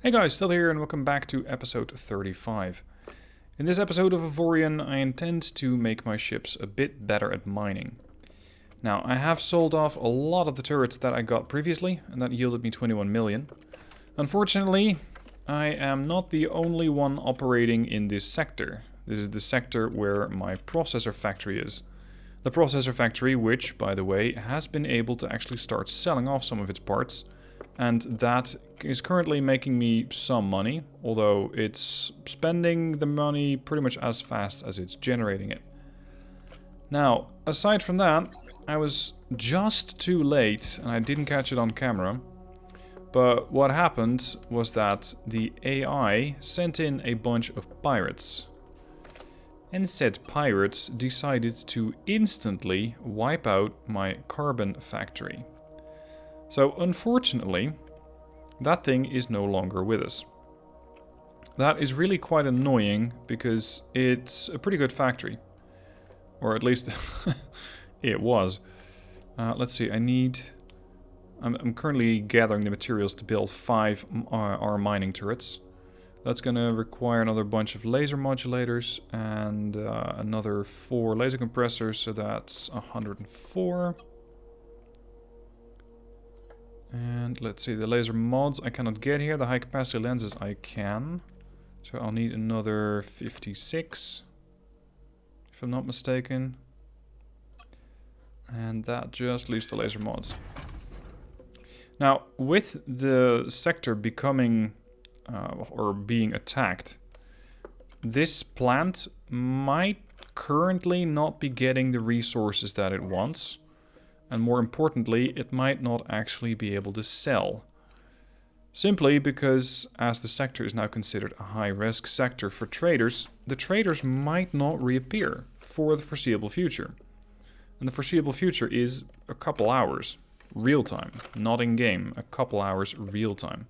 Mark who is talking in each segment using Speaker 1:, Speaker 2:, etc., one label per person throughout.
Speaker 1: Hey guys, still here and welcome back to episode 35. In this episode of Avorion, I intend to make my ships a bit better at mining. Now, I have sold off a lot of the turrets that I got previously, and that yielded me 21 million. Unfortunately, I am not the only one operating in this sector. This is the sector where my processor factory is. The processor factory, which, by the way, has been able to actually start selling off some of its parts, and that is currently making me some money, although it's spending the money pretty much as fast as it's generating it. Now, aside from that, I was just too late and I didn't catch it on camera. But what happened was that the AI sent in a bunch of pirates. And said pirates decided to instantly wipe out my carbon factory. So unfortunately, that thing is no longer with us. That is really quite annoying because it's a pretty good factory. Or at least it was. Let's see, I'm currently gathering the materials to build 5 our mining turrets. That's going to require another bunch of laser modulators and another 4 laser compressors, so that's 104. And let's see, the laser mods I cannot get here. The high capacity lenses I can. So I'll need another 56, if I'm not mistaken. And that just leaves the laser mods. Now, with the sector becoming or being attacked, this plant might currently not be getting the resources that it wants. And more importantly, it might not actually be able to sell. Simply because, as the sector is now considered a high-risk sector for traders, the traders might not reappear for the foreseeable future. And the foreseeable future is a couple hours, real-time, not in-game, a couple hours real-time.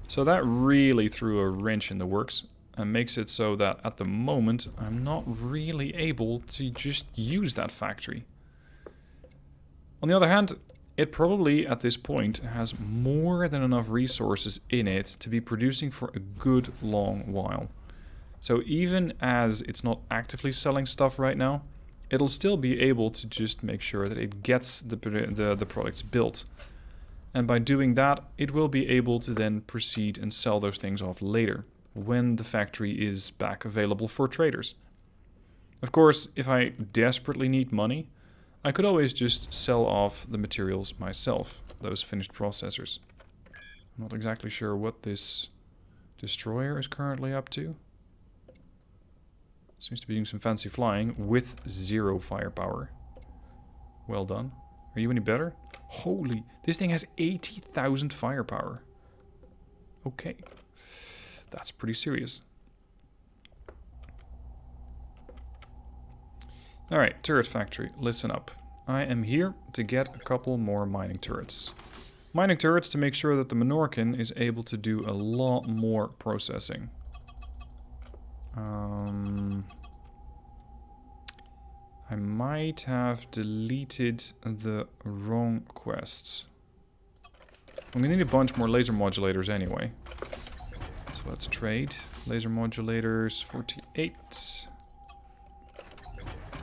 Speaker 1: So that really threw a wrench in the works and makes it so that at the moment I'm not really able to just use that factory. On the other hand, it probably, at this point, has more than enough resources in it to be producing for a good long while. So even as it's not actively selling stuff right now, it'll still be able to just make sure that it gets the products built. And by doing that, it will be able to then proceed and sell those things off later, when the factory is back available for traders. Of course, if I desperately need money, I could always just sell off the materials myself, those finished processors. I'm not exactly sure what this destroyer is currently up to. Seems to be doing some fancy flying with 0 firepower. Well done. Are you any better? Holy, this thing has 80,000 firepower. Okay, that's pretty serious. Alright, turret factory, listen up. I am here to get a couple more mining turrets. Mining turrets to make sure that the Monorkin is able to do a lot more processing. I might have deleted the wrong quest. I'm gonna need a bunch more laser modulators anyway. So let's trade. Laser modulators, 48.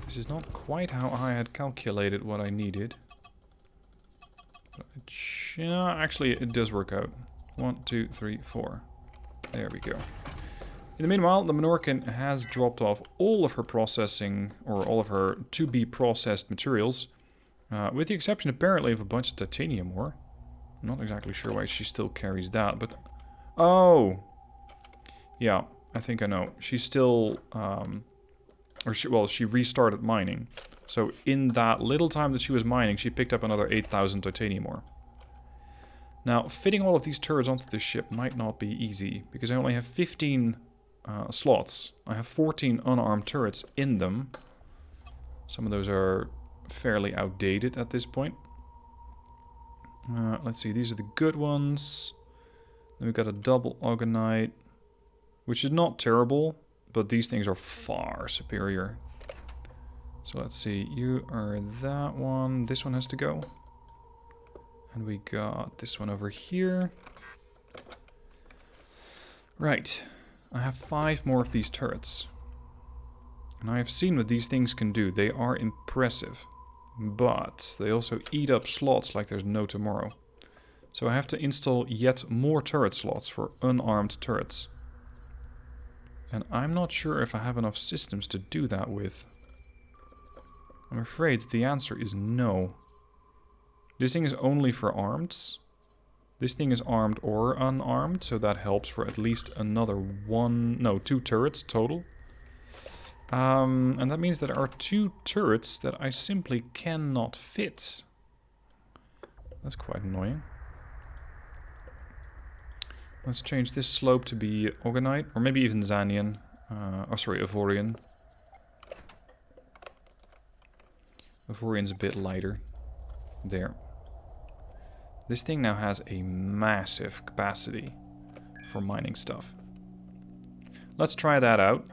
Speaker 1: This is not quite how I had calculated what I needed. Actually, it does work out. 1, 2, 3, 4. There we go. In the meanwhile, the Monorkin has dropped off all of her processing, or all of her to-be-processed materials, with the exception apparently of a bunch of titanium ore. I'm not exactly sure why she still carries that, but... Oh! Yeah, I think I know. She's still... she restarted mining. So in that little time that she was mining, she picked up another 8,000 titanium ore. Now, fitting all of these turrets onto this ship might not be easy, because I only have 15 slots. I have 14 unarmed turrets in them. Some of those are fairly outdated at this point. Let's see, these are the good ones. Then we've got a double Ogonite, which is not terrible, but these things are far superior. So let's see, you are that one. This one has to go. And we got this one over here. Right. I have 5 more of these turrets. And I have seen what these things can do. They are impressive. But they also eat up slots like there's no tomorrow. So I have to install yet more turret slots for unarmed turrets. And I'm not sure if I have enough systems to do that with. I'm afraid the answer is no. This thing is only for armed. This thing is armed or unarmed, so that helps for at least another 2 turrets total. And that means that there are 2 turrets that I simply cannot fit. That's quite annoying. Let's change this slope to be Orgonite, or maybe even Zanian. Avorion. Avorion's a bit lighter. There. This thing now has a massive capacity for mining stuff. Let's try that out.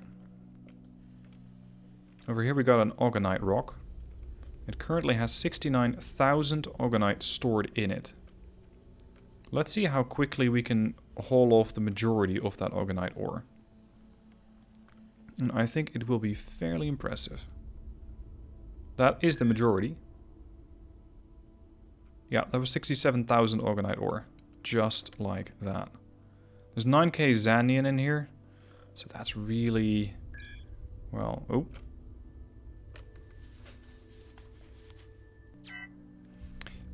Speaker 1: Over here we got an Orgonite rock. It currently has 69,000 Orgonite stored in it. Let's see how quickly we can haul off the majority of that Orgonite ore. And I think it will be fairly impressive. That is the majority. Yeah, that was 67,000 Orgonite ore. Just like that. There's 9k Zanian in here. So that's really... well, oh.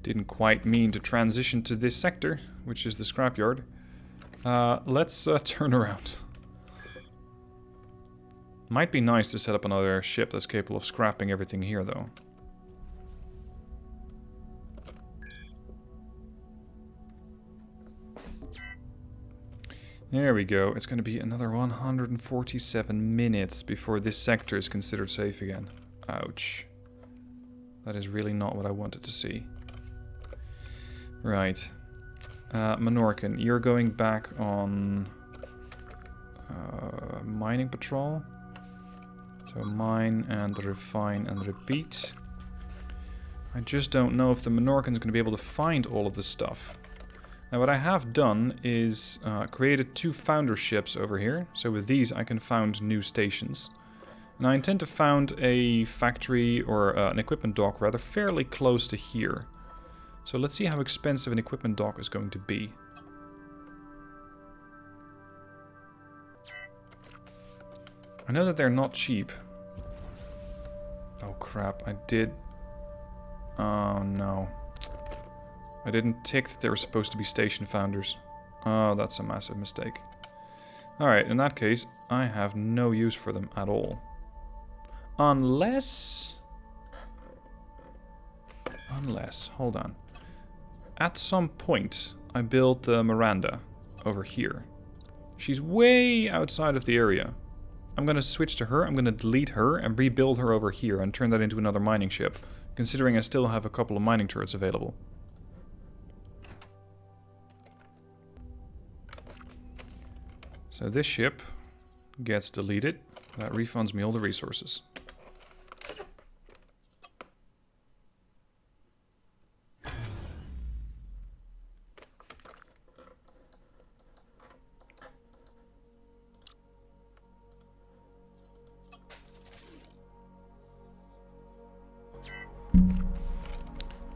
Speaker 1: Didn't quite mean to transition to this sector, which is the scrapyard. Let's turn around. Might be nice to set up another ship that's capable of scrapping everything here, though. There we go. It's going to be another 147 minutes before this sector is considered safe again. Ouch. That is really not what I wanted to see. Right. Monorkin, you're going back on mining patrol. So mine and refine and repeat. I just don't know if the Monorkin is going to be able to find all of this stuff. Now what I have done is created 2 founder ships over here. So with these I can found new stations. And I intend to found a factory, or an equipment dock rather, fairly close to here. So let's see how expensive an equipment dock is going to be. I know that they're not cheap. Oh crap, I did... oh no. I didn't tick that they were supposed to be station founders. Oh, that's a massive mistake. Alright, in that case, I have no use for them at all. Unless, hold on. At some point, I built Miranda over here. She's way outside of the area. I'm going to switch to her, I'm going to delete her and rebuild her over here and turn that into another mining ship, considering I still have a couple of mining turrets available. So this ship gets deleted. That refunds me all the resources.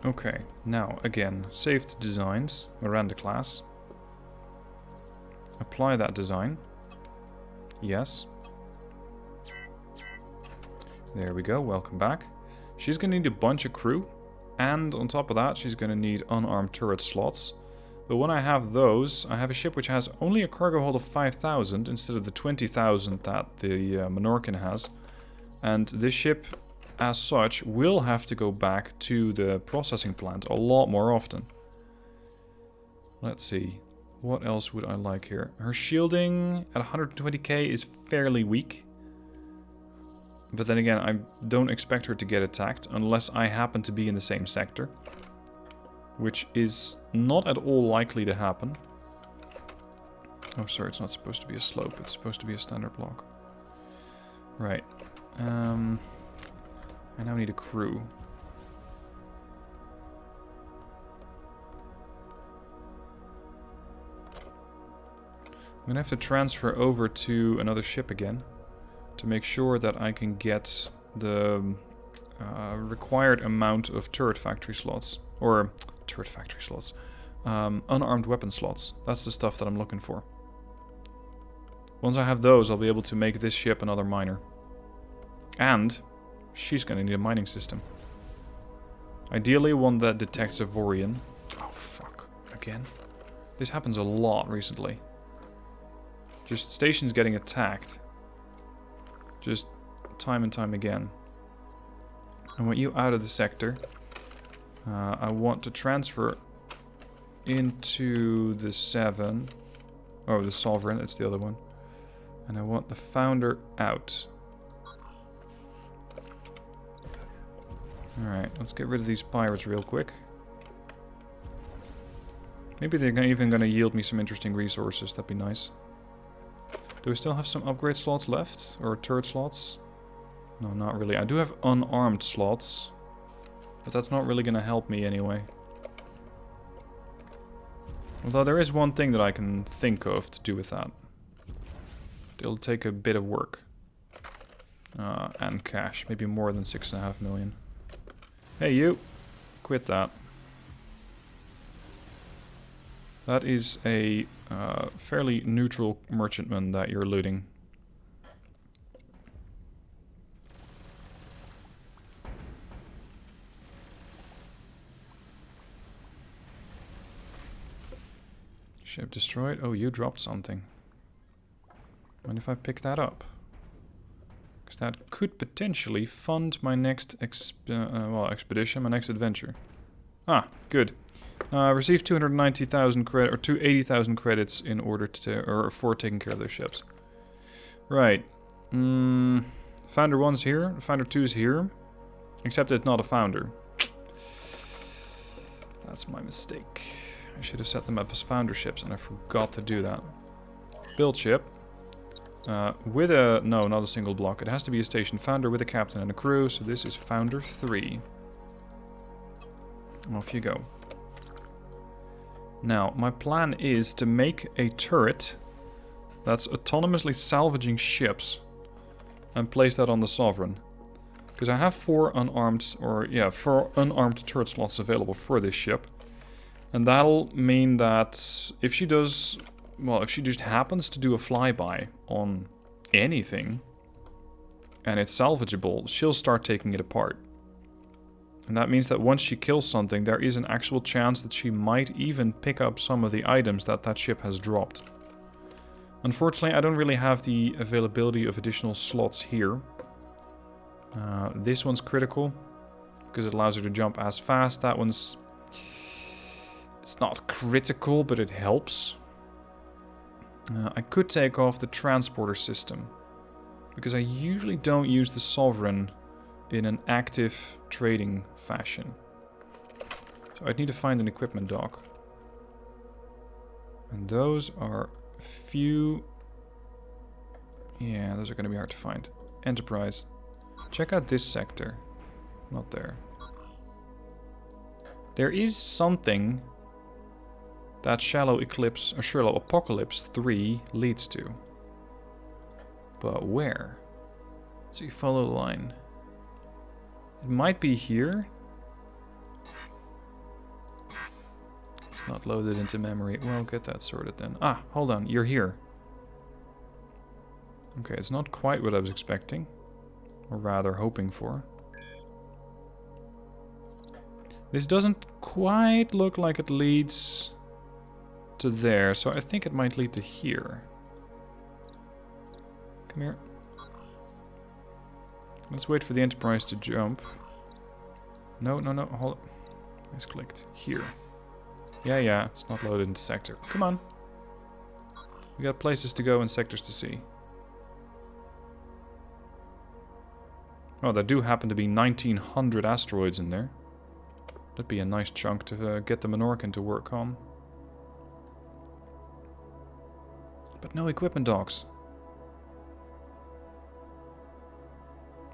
Speaker 1: Okay, now again, saved designs, Miranda class. Apply that design. Yes. There we go, welcome back. She's going to need a bunch of crew, and on top of that she's going to need unarmed turret slots. But when I have those, I have a ship which has only a cargo hold of 5,000 instead of the 20,000 that the Monorkin has. And this ship, as such, will have to go back to the processing plant a lot more often. Let's see. What else would I like here? Her shielding at 120k is fairly weak. But then again, I don't expect her to get attacked unless I happen to be in the same sector. Which is not at all likely to happen. Oh, sorry, it's not supposed to be a slope. It's supposed to be a standard block. Right. I now need a crew. I'm gonna have to transfer over to another ship again to make sure that I can get the required amount of turret factory slots. Or turret factory slots. Unarmed weapon slots. That's the stuff that I'm looking for. Once I have those, I'll be able to make this ship another miner. And she's gonna need a mining system. Ideally one that detects Avorion. Oh fuck. Again? This happens a lot recently. Just stations getting attacked. Just time and time again. I want you out of the sector. I want to transfer into the 7. Oh, the Sovereign, it's the other one. And I want the Founder out. Alright, let's get rid of these pirates real quick. Maybe they're even going to yield me some interesting resources, that'd be nice. Do we still have some upgrade slots left? Or turret slots? No, not really. I do have unarmed slots. But that's not really going to help me anyway. Although there is one thing that I can think of to do with that. It'll take a bit of work. And cash. Maybe more than 6.5 million. Hey you! Quit that. That is a fairly neutral merchantman that you're looting. Ship destroyed. Oh, you dropped something. Mind if I pick that up? Because that could potentially fund my next expedition, my next adventure. Ah, good. Received 290,000 credit or 280,000 credits in order to for taking care of those ships. Right. Founder 1's here. Founder 2's here. Except it's not a founder. That's my mistake. I should have set them up as founder ships, and I forgot to do that. Build ship. With a... No, not a single block. It has to be a station founder with a captain and a crew, so this is Founder 3. Off you go. Now, my plan is to make a turret that's autonomously salvaging ships and place that on the Sovereign. Because I have 4 unarmed turret slots available for this ship. And that'll mean that if she does, well, if she just happens to do a flyby on anything and it's salvageable, she'll start taking it apart. And that means that once she kills something, there is an actual chance that she might even pick up some of the items that that ship has dropped. Unfortunately, I don't really have the availability of additional slots here. This one's critical because it allows her to jump as fast. That one's... It's not critical, but it helps. I could take off the transporter system, because I usually don't use the Sovereign in an active trading fashion. So I'd need to find an equipment dock. And those are few... Yeah, those are going to be hard to find. Enterprise. Check out this sector. Not there. There is something that Shallow Apocalypse 3 leads to. But where? So you follow the line. It might be here. It's not loaded into memory. Well, get that sorted then. Ah, hold on. You're here. Okay, it's not quite what I was expecting. Or rather, hoping for. This doesn't quite look like it leads to there, so I think it might lead to here. Come here. Let's wait for the Enterprise to jump. No, hold on. Misclicked. Here. Yeah, it's not loaded into sector. Come on. We got places to go and sectors to see. Oh, there do happen to be 1900 asteroids in there. That'd be a nice chunk to get the Monorkin to work on. But no equipment docks.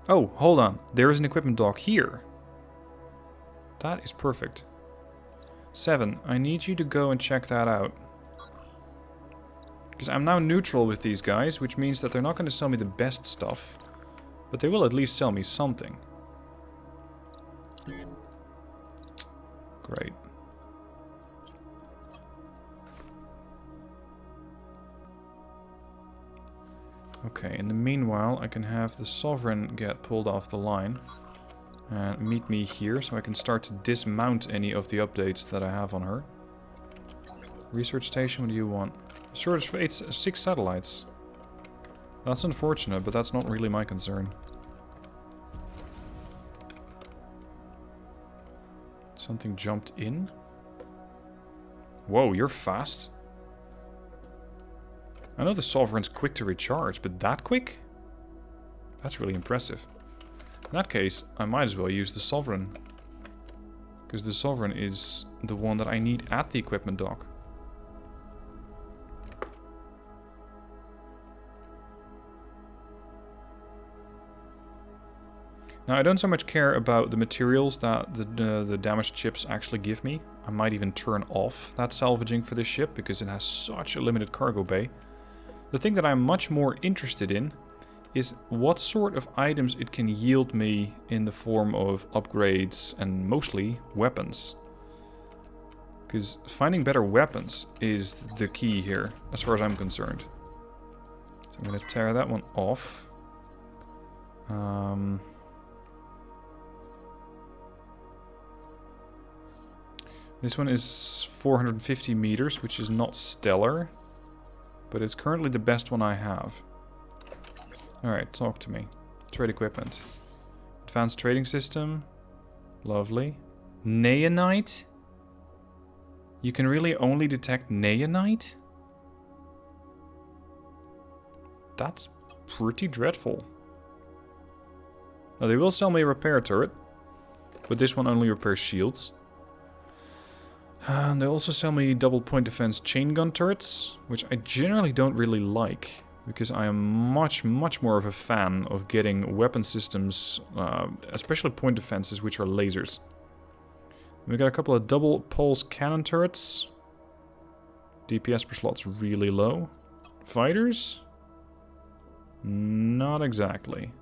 Speaker 1: Oh, hold on. There is an equipment dock here. That is perfect. 7, I need you to go and check that out. Because I'm now neutral with these guys, which means that they're not going to sell me the best stuff. But they will at least sell me something. Great. Okay, in the meanwhile, I can have the Sovereign get pulled off the line. And meet me here, so I can start to dismount any of the updates that I have on her. Research station, what do you want? Storage for 6 satellites. That's unfortunate, but that's not really my concern. Something jumped in? Whoa, you're fast. I know the Sovereign's quick to recharge, but that quick? That's really impressive. In that case, I might as well use the Sovereign. Because the Sovereign is the one that I need at the equipment dock. Now, I don't so much care about the materials that the damaged ships actually give me. I might even turn off that salvaging for this ship, because it has such a limited cargo bay. The thing that I'm much more interested in is what sort of items it can yield me in the form of upgrades and mostly weapons. Because finding better weapons is the key here, as far as I'm concerned. So I'm going to tear that one off. This one is 450 meters, which is not stellar. But it's currently the best one I have. Alright, talk to me. Trade equipment. Advanced trading system. Lovely. Neonite? You can really only detect neonite? That's pretty dreadful. Now, they will sell me a repair turret. But this one only repairs shields. And they also sell me double point defense chain gun turrets, which I generally don't really like, because I am much more of a fan of getting weapon systems, especially point defenses, which are lasers. We got a couple of double pulse cannon turrets. DPS per slot's really low. Fighters? Not exactly.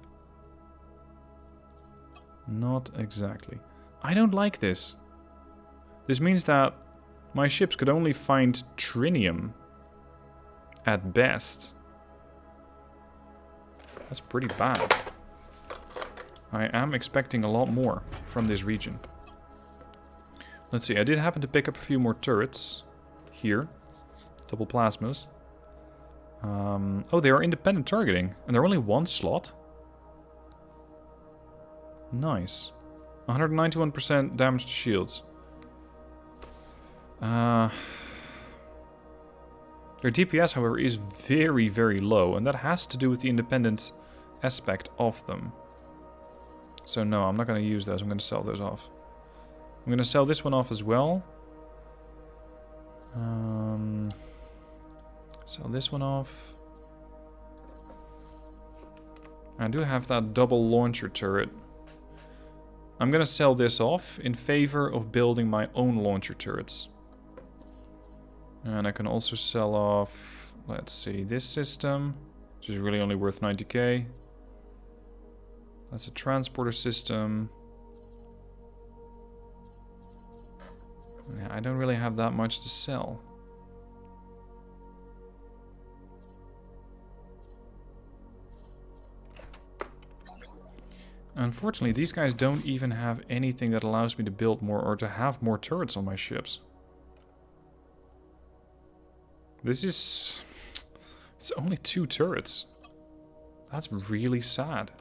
Speaker 1: Not exactly. I don't like this. This means that my ships could only find trinium at best. That's pretty bad. I am expecting a lot more from this region. Let's see, I did happen to pick up a few more turrets here. Double plasmas. Oh, they are independent targeting, and they're only one slot. Nice. 191% damaged shields. Their DPS, however, is very low, and that has to do with the independent aspect of them. So no, I'm not going to use those. I'm going to sell those off. I'm going to sell this one off as well. Sell this one off. I do have that double launcher turret. I'm going to sell this off in favor of building my own launcher turrets. And I can also sell off, let's see, this system, which is really only worth 90k. That's a transporter system. Yeah, I don't really have that much to sell. Unfortunately, these guys don't even have anything that allows me to build more or to have more turrets on my ships. This is... It's only 2 turrets. That's really sad.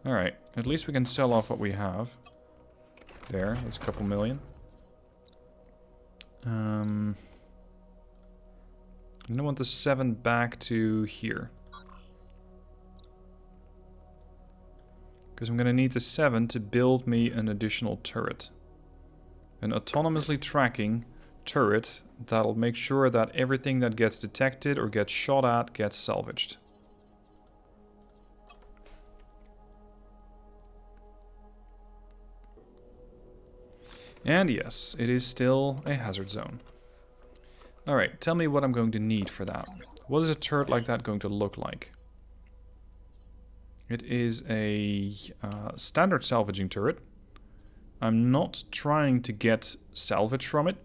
Speaker 1: Alright, at least we can sell off what we have. There, that's a couple million. I want the 7 back to here. Because I'm going to need the 7 to build me an additional turret. An autonomously tracking turret that'll make sure that everything that gets detected or gets shot at gets salvaged. And yes, it is still a hazard zone. Alright, tell me what I'm going to need for that. What is a turret like that going to look like? It is a standard salvaging turret. I'm not trying to get salvage from it.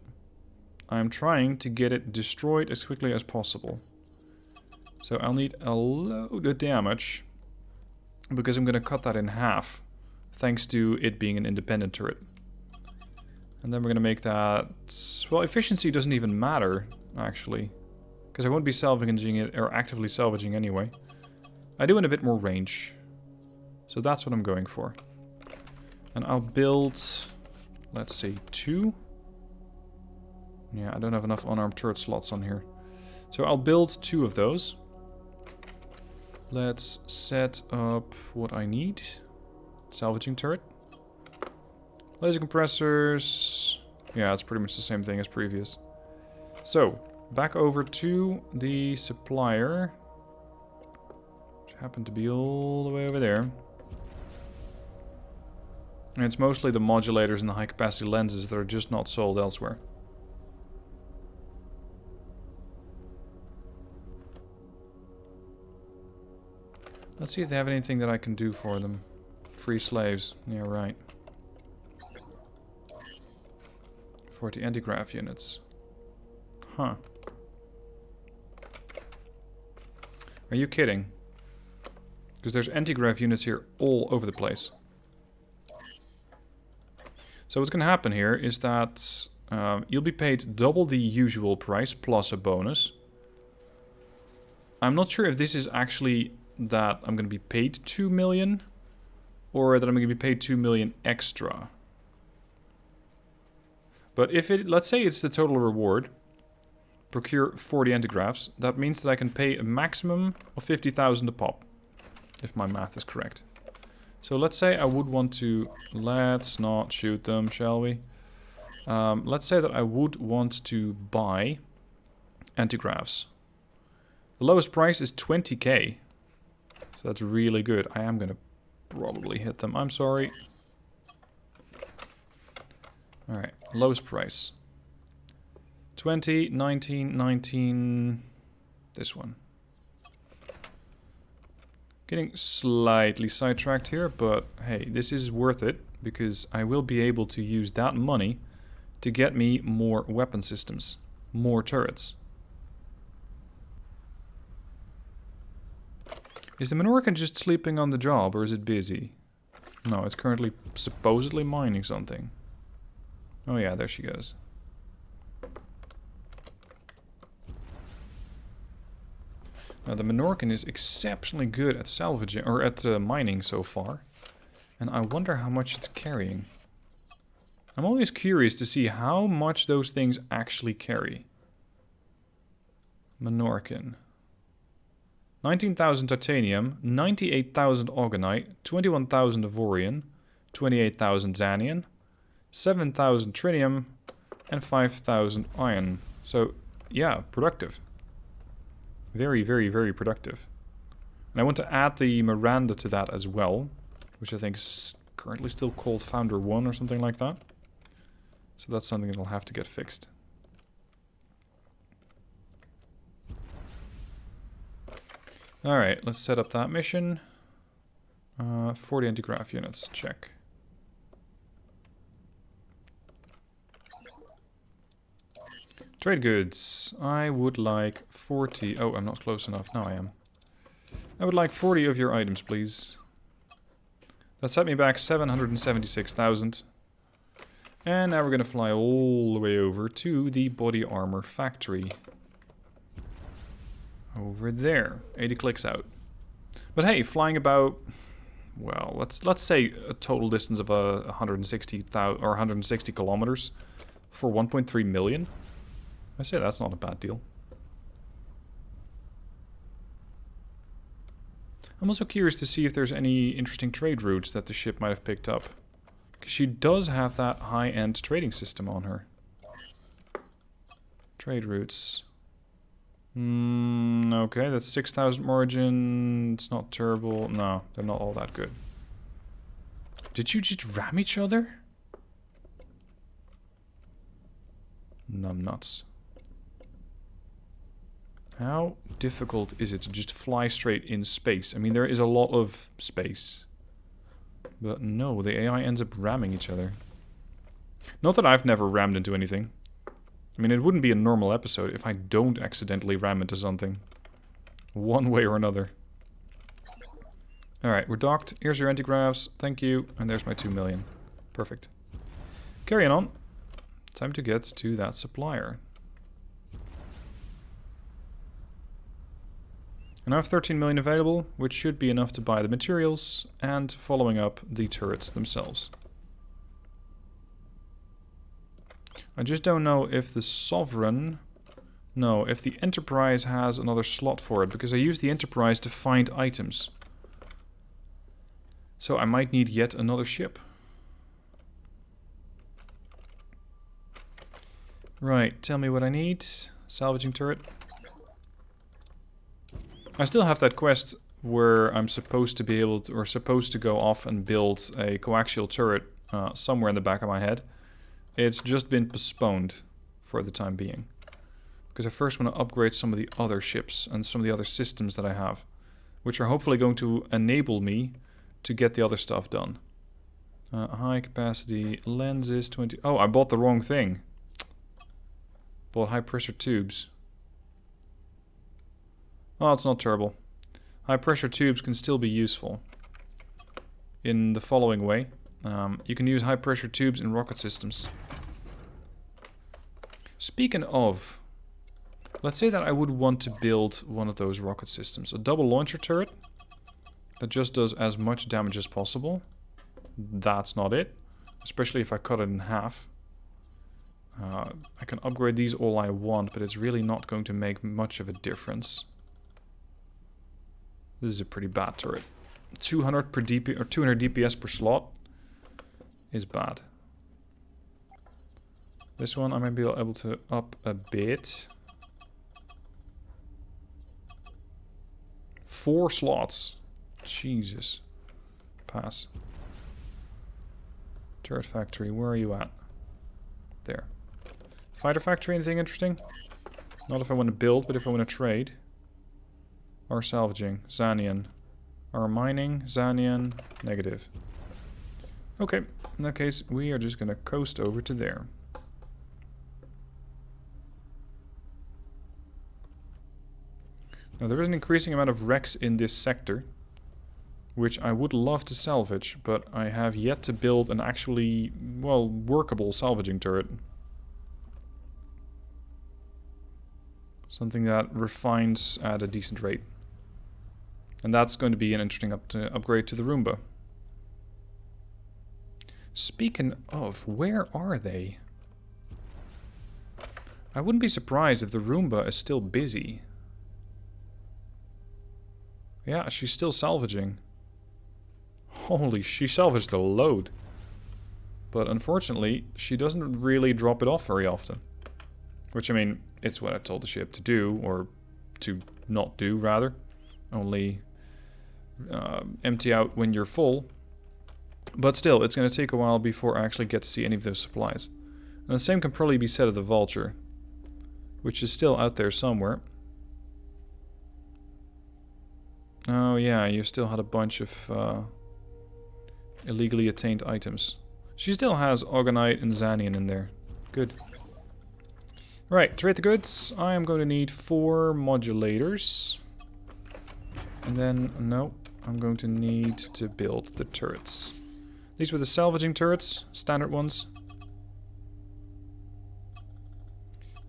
Speaker 1: I'm trying to get it destroyed as quickly as possible. So I'll need a load of damage, because I'm going to cut that in half, thanks to it being an independent turret. And then we're going to make that... Well, efficiency doesn't even matter, actually, because I won't be salvaging it, or actively salvaging anyway. I do want a bit more range. So that's what I'm going for. And I'll build, let's say, 2. Yeah, I don't have enough unarmed turret slots on here. So I'll build 2 of those. Let's set up what I need. Salvaging turret. Laser compressors. Yeah, it's pretty much the same thing as previous. So, back over to the supplier. Which happened to be all the way over there. And it's mostly the modulators and the high capacity lenses that are just not sold elsewhere. Let's see if they have anything that I can do for them. Free slaves. Yeah, right. 40 anti-grav units. Huh. Are you kidding? Because there's anti-grav units here all over the place. So what's going to happen here is that you'll be paid double the usual price plus a bonus. I'm not sure if this is actually that I'm going to be paid 2 million or that I'm going to be paid 2 million extra. But if it, let's say it's the total reward, procure 40 antigraphs, that means that I can pay a maximum of 50,000 a pop, if my math is correct. So let's say I would want to, let's not shoot them, shall we? Let's say that I would want to buy antigraphs. The lowest price is 20k. So that's really good. I am going to probably hit them. I'm sorry. Alright, lowest price. 20, 19, 19... This one. Getting slightly sidetracked here, but hey, this is worth it, because I will be able to use that money to get me more weapon systems. More turrets. Is the Monorkin just sleeping on the job, or is it busy? No, it's currently supposedly mining something. Oh yeah, there she goes. Now the Monorkin is exceptionally good at salvaging, or at mining so far. And I wonder how much it's carrying. I'm always curious to see how much those things actually carry. Monorkin. 19,000 titanium, 98,000 orgonite, 21,000 Avorion, 28,000 Xanian, 7,000 trinium, and 5,000 iron. So, yeah, productive. Very, very, very productive. And I want to add the Miranda to that as well, which I think is currently still called Founder 1 or something like that. So that's something that'll have to get fixed. Alright, let's set up that mission. 40 anti-grav units, check. Trade goods. I would like 40... Oh, I'm not close enough. Now I am. I would like 40 of your items, please. That set me back 776,000. And now we're going to fly all the way over to the body armor factory. Over there. 80 clicks out. But hey, flying about... Well, let's say a total distance of 160,000 or 160 kilometers for 1.3 million. I say that's not a bad deal. I'm also curious to see if there's any interesting trade routes that the ship might have picked up. Because she does have that high-end trading system on her. Trade routes. Okay, that's 6,000 margin. It's not terrible. No, they're not all that good. Did you just ram each other? Numb nuts. How difficult is it to just fly straight in space? I mean, there is a lot of space. But no, the AI ends up ramming each other. Not that I've never rammed into anything. I mean, it wouldn't be a normal episode if I don't accidentally ram into something. One way or another. Alright, we're docked. Here's your anti-gravs. Thank you. And there's my 2 million. Perfect. Carrying on. Time to get to that supplier. And I have 13 million available, which should be enough to buy the materials and following up the turrets themselves. I just don't know if the Sovereign... No, if the Enterprise has another slot for it, because I use the Enterprise to find items. So I might need yet another ship. Right, tell me what I need. Salvaging turret. I still have that quest where I'm supposed to be able to, or supposed to go off and build a coaxial turret somewhere in the back of my head. It's just been postponed for the time being. Because I first want to upgrade some of the other ships and some of the other systems that I have. Which are hopefully going to enable me to get the other stuff done. High capacity lenses, 20... Oh, I bought the wrong thing. Bought high pressure tubes. Oh, it's not terrible. High pressure tubes can still be useful. In the following way. You can use high pressure tubes in rocket systems. Speaking of... Let's say that I would want to build one of those rocket systems. A double launcher turret. That just does as much damage as possible. That's not it. Especially if I cut it in half. I can upgrade these all I want, but it's really not going to make much of a difference. This is a pretty bad turret. 200 per DP or 200 DPS per slot is bad. This one I might be able to up a bit. 4 slots. Jesus. Pass. Turret factory, where are you at? There. Fighter factory, anything interesting? Not if I want to build, but if I want to trade. Or salvaging. Zanian. Or mining. Zanian. Negative. Okay. In that case, we are just going to coast over to there. Now, there is an increasing amount of wrecks in this sector. Which I would love to salvage, but I have yet to build an actually, well, workable salvaging turret. Something that refines at a decent rate. And that's going to be an interesting upgrade to the Roomba. Speaking of, where are they? I wouldn't be surprised if the Roomba is still busy. Yeah, she's still salvaging. Holy, she salvaged a load. But unfortunately, she doesn't really drop it off very often. Which, I mean, it's what I told the ship to do, or to not do, rather. Only empty out when you're full. But still, it's going to take a while before I actually get to see any of those supplies. And the same can probably be said of the Vulture, which is still out there somewhere. Oh yeah, you still had a bunch of illegally attained items. She still has Orgonite and Zanian in there. Good. Right, trade the goods. I am going to need 4 modulators. And then, no, I'm going to need to build the turrets. These were the salvaging turrets, standard ones.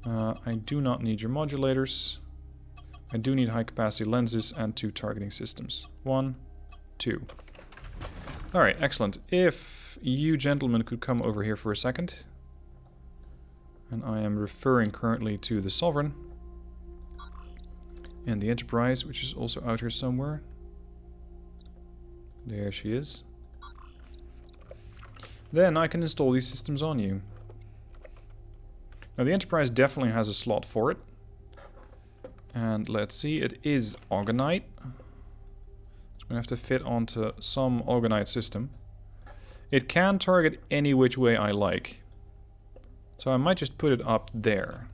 Speaker 1: I do not need your modulators. I do need high capacity lenses and 2 targeting systems. 1, 2. Alright, excellent. If you gentlemen could come over here for a second. And I am referring currently to the Sovereign. And the Enterprise, which is also out here somewhere. There she is. Then I can install these systems on you. Now the Enterprise definitely has a slot for it. And let's see, it is Orgonite. It's going to have to fit onto some Orgonite system. It can target any which way I like. So I might just put it up there.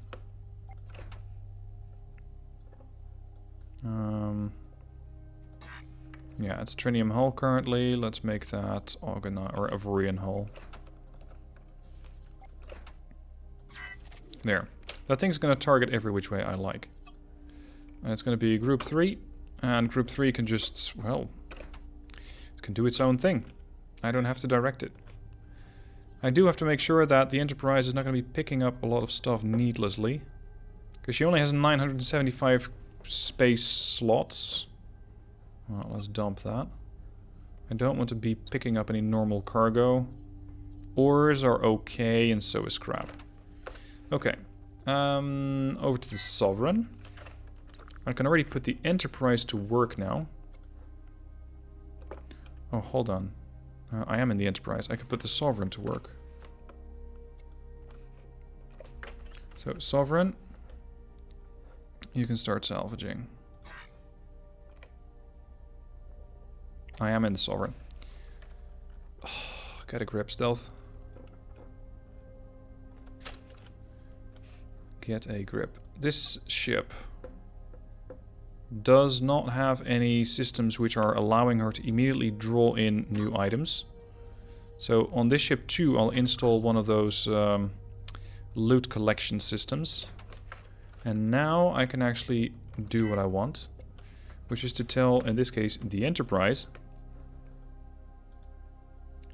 Speaker 1: Yeah, it's trinium hull currently. Let's make that or Avorion hull. There. That thing's going to target every which way I like. And it's going to be group 3. And group 3 can just, well, it can do its own thing. I don't have to direct it. I do have to make sure that the Enterprise is not going to be picking up a lot of stuff needlessly. Because she only has 975 space slots. Well, let's dump that. I don't want to be picking up any normal cargo. Ores are okay, and so is scrap. Okay. Over to the Sovereign. I can already put the Enterprise to work now. Oh, hold on. I am in the Enterprise. I can put the Sovereign to work. So, Sovereign. You can start salvaging. I am in the Sovereign. Oh, get a grip, stealth. Get a grip. This ship does not have any systems which are allowing her to immediately draw in new items. So on this ship too, I'll install one of those loot collection systems. And now I can actually do what I want, which is to tell, in this case, the Enterprise,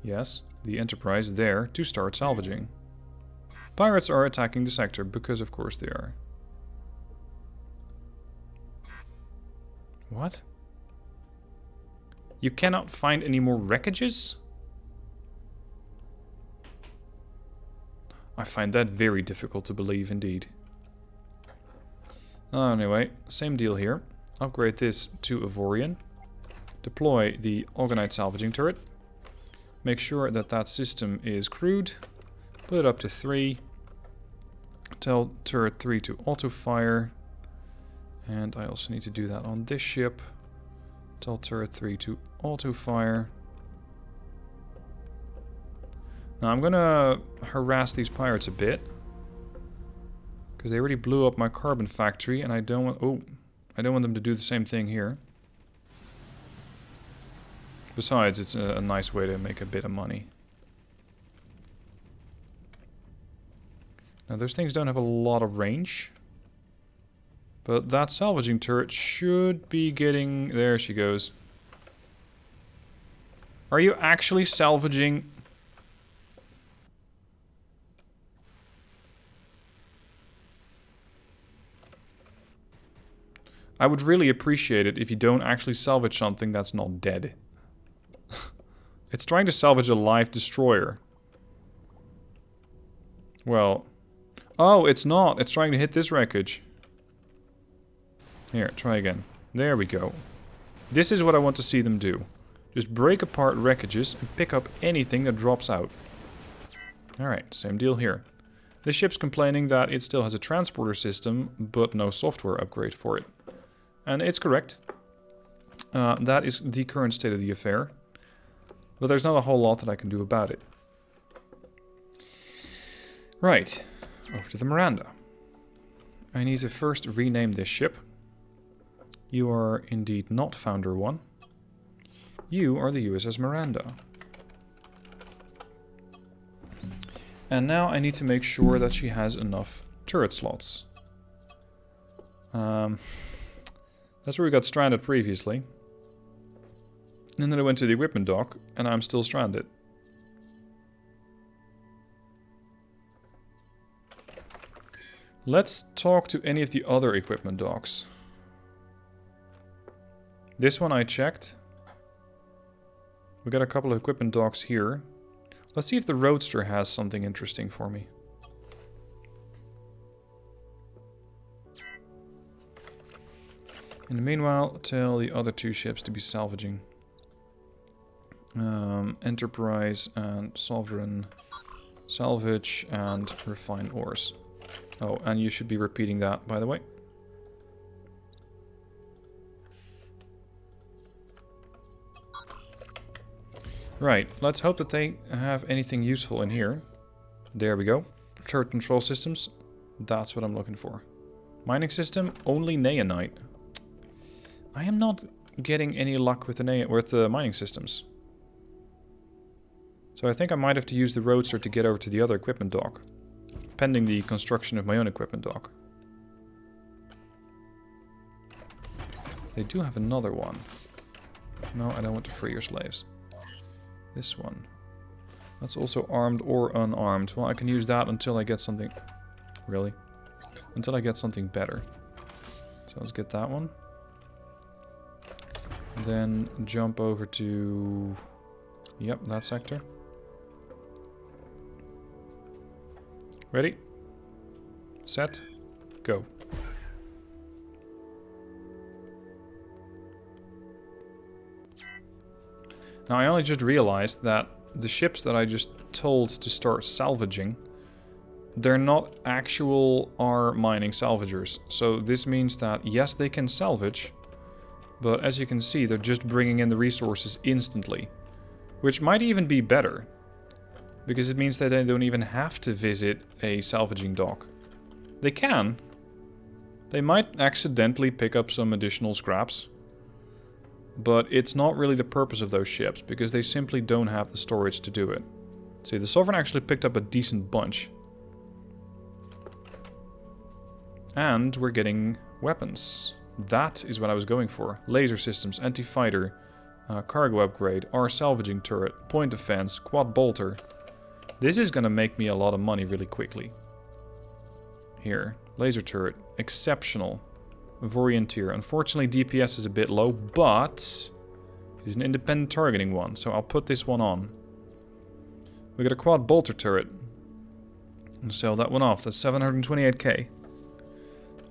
Speaker 1: yes, the Enterprise there, to start salvaging. Pirates are attacking the sector, because of course they are. What? You cannot find any more wreckages? I find that very difficult to believe indeed. Anyway, same deal here. Upgrade this to Avorion. Deploy the Organite salvaging turret. Make sure that that system is crewed. Put it up to 3. Tell turret 3 to auto-fire. And I also need to do that on this ship. Tell turret 3 to auto-fire. Now I'm gonna harass these pirates a bit. Because they already blew up my carbon factory and I don't want... I don't want them to do the same thing here. Besides, it's a nice way to make a bit of money. Now those things don't have a lot of range. But that salvaging turret should be getting... There she goes. Are you actually salvaging... I would really appreciate it if you don't actually salvage something that's not dead. It's trying to salvage a live destroyer. Well... Oh, it's not. It's trying to hit this wreckage. Here, try again. There we go. This is what I want to see them do. Just break apart wreckages and pick up anything that drops out. Alright, same deal here. This ship's complaining that it still has a transporter system, but no software upgrade for it. And it's correct. That is the current state of the affair. But there's not a whole lot that I can do about it. Right, over to the Miranda. I need to first rename this ship. You are indeed not Founder 1. You are the USS Miranda. And now I need to make sure that she has enough turret slots. That's where we got stranded previously. And then I went to the equipment dock, and I'm still stranded. Let's talk to any of the other equipment docks. This one I checked. We got a couple of equipment docks here. Let's see if the Roadster has something interesting for me. In the meanwhile, tell the other two ships to be salvaging. Enterprise and Sovereign. Salvage and refine ores. Oh, and you should be repeating that, by the way. Right, let's hope that they have anything useful in here. There we go. Turret control systems. That's what I'm looking for. Mining system, only Neonite. I am not getting any luck with the mining systems. So I think I might have to use the roadster to get over to the other equipment dock, pending the construction of my own equipment dock. They do have another one. No, I don't want to free your slaves. This one. That's also armed or unarmed. Well, I can use that until I get something... Really? Until I get something better. So let's get that one. Then jump over to... Yep, that sector. Ready? Set. Go. Now I only just realized that the ships that I just told to start salvaging, they're not actual R mining salvagers. So this means that yes, they can salvage, but as you can see, they're just bringing in the resources instantly. Which might even be better, because it means that they don't even have to visit a salvaging dock. They can. They might accidentally pick up some additional scraps, but it's not really the purpose of those ships, because they simply don't have the storage to do it. See, the Sovereign actually picked up a decent bunch. And we're getting weapons. That is what I was going for. Laser systems, anti-fighter, cargo upgrade, R salvaging turret, point defense, quad bolter. This is gonna make me a lot of money really quickly. Here, laser turret, exceptional. Avorion tier. Unfortunately, DPS is a bit low, but it's an independent targeting one, so I'll put this one on. We got a quad bolter turret. I'll sell that one off. That's 728k.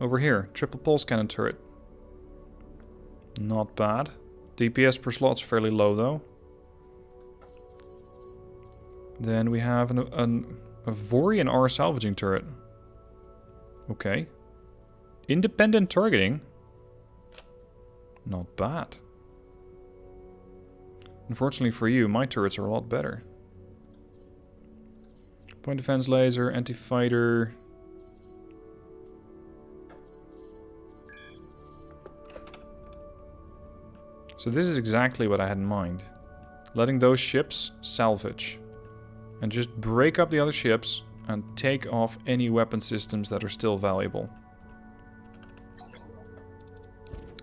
Speaker 1: Over here, triple pulse cannon turret. Not bad. DPS per slot's fairly low though. Then we have an Avorion R salvaging turret. Okay. Independent targeting. Not bad. Unfortunately for you, my turrets are a lot better. Point defense laser, anti-fighter. So this is exactly what I had in mind. Letting those ships salvage. And just break up the other ships and take off any weapon systems that are still valuable.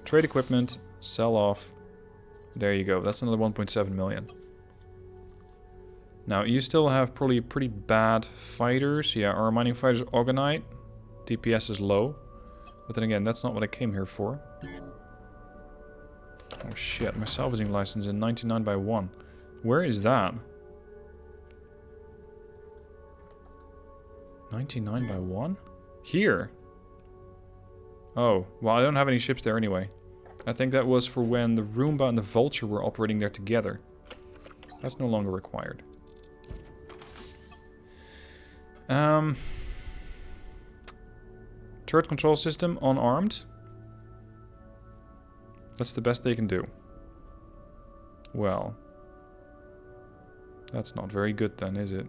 Speaker 1: Trade equipment, sell off. There you go, that's another 1.7 million. Now, you still have probably pretty bad fighters. Yeah, our mining fighters Ogonite. DPS is low. But then again, that's not what I came here for. Oh shit, my salvaging license in 99 by 1. Where is that? 99 by 1? Here. Oh, well I don't have any ships there anyway. I think that was for when the Roomba and the Vulture were operating there together. That's no longer required. Turret control system unarmed. That's the best they can do. Well, that's not very good then, is it?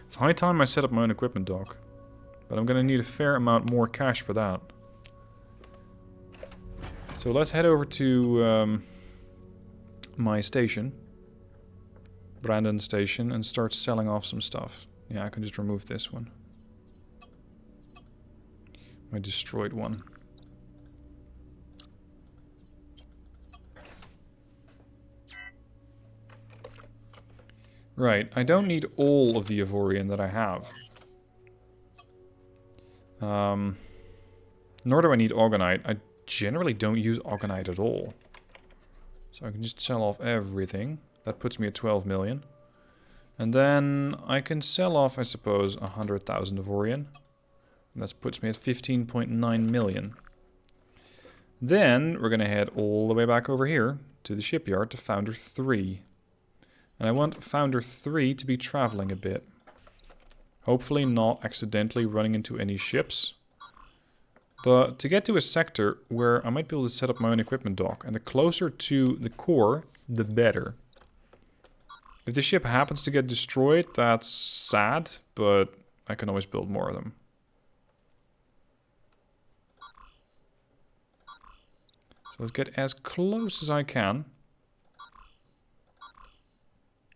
Speaker 1: It's high time I set up my own equipment dock. But I'm gonna need a fair amount more cash for that. So let's head over to my station. Brandon station, and start selling off some stuff. Yeah, I can just remove this one. My destroyed one. Right, I don't need all of the Avorion that I have. Nor do I need Ogonite. I generally don't use Ogonite at all. So I can just sell off everything. That puts me at 12 million. And then I can sell off, I suppose, 100,000 Avorion. And that puts me at 15.9 million. Then we're going to head all the way back over here to the shipyard to Founder 3. And I want Founder 3 to be traveling a bit. Hopefully not accidentally running into any ships. But to get to a sector where I might be able to set up my own equipment dock. And the closer to the core, the better. If the ship happens to get destroyed, that's sad. But I can always build more of them. So let's get as close as I can.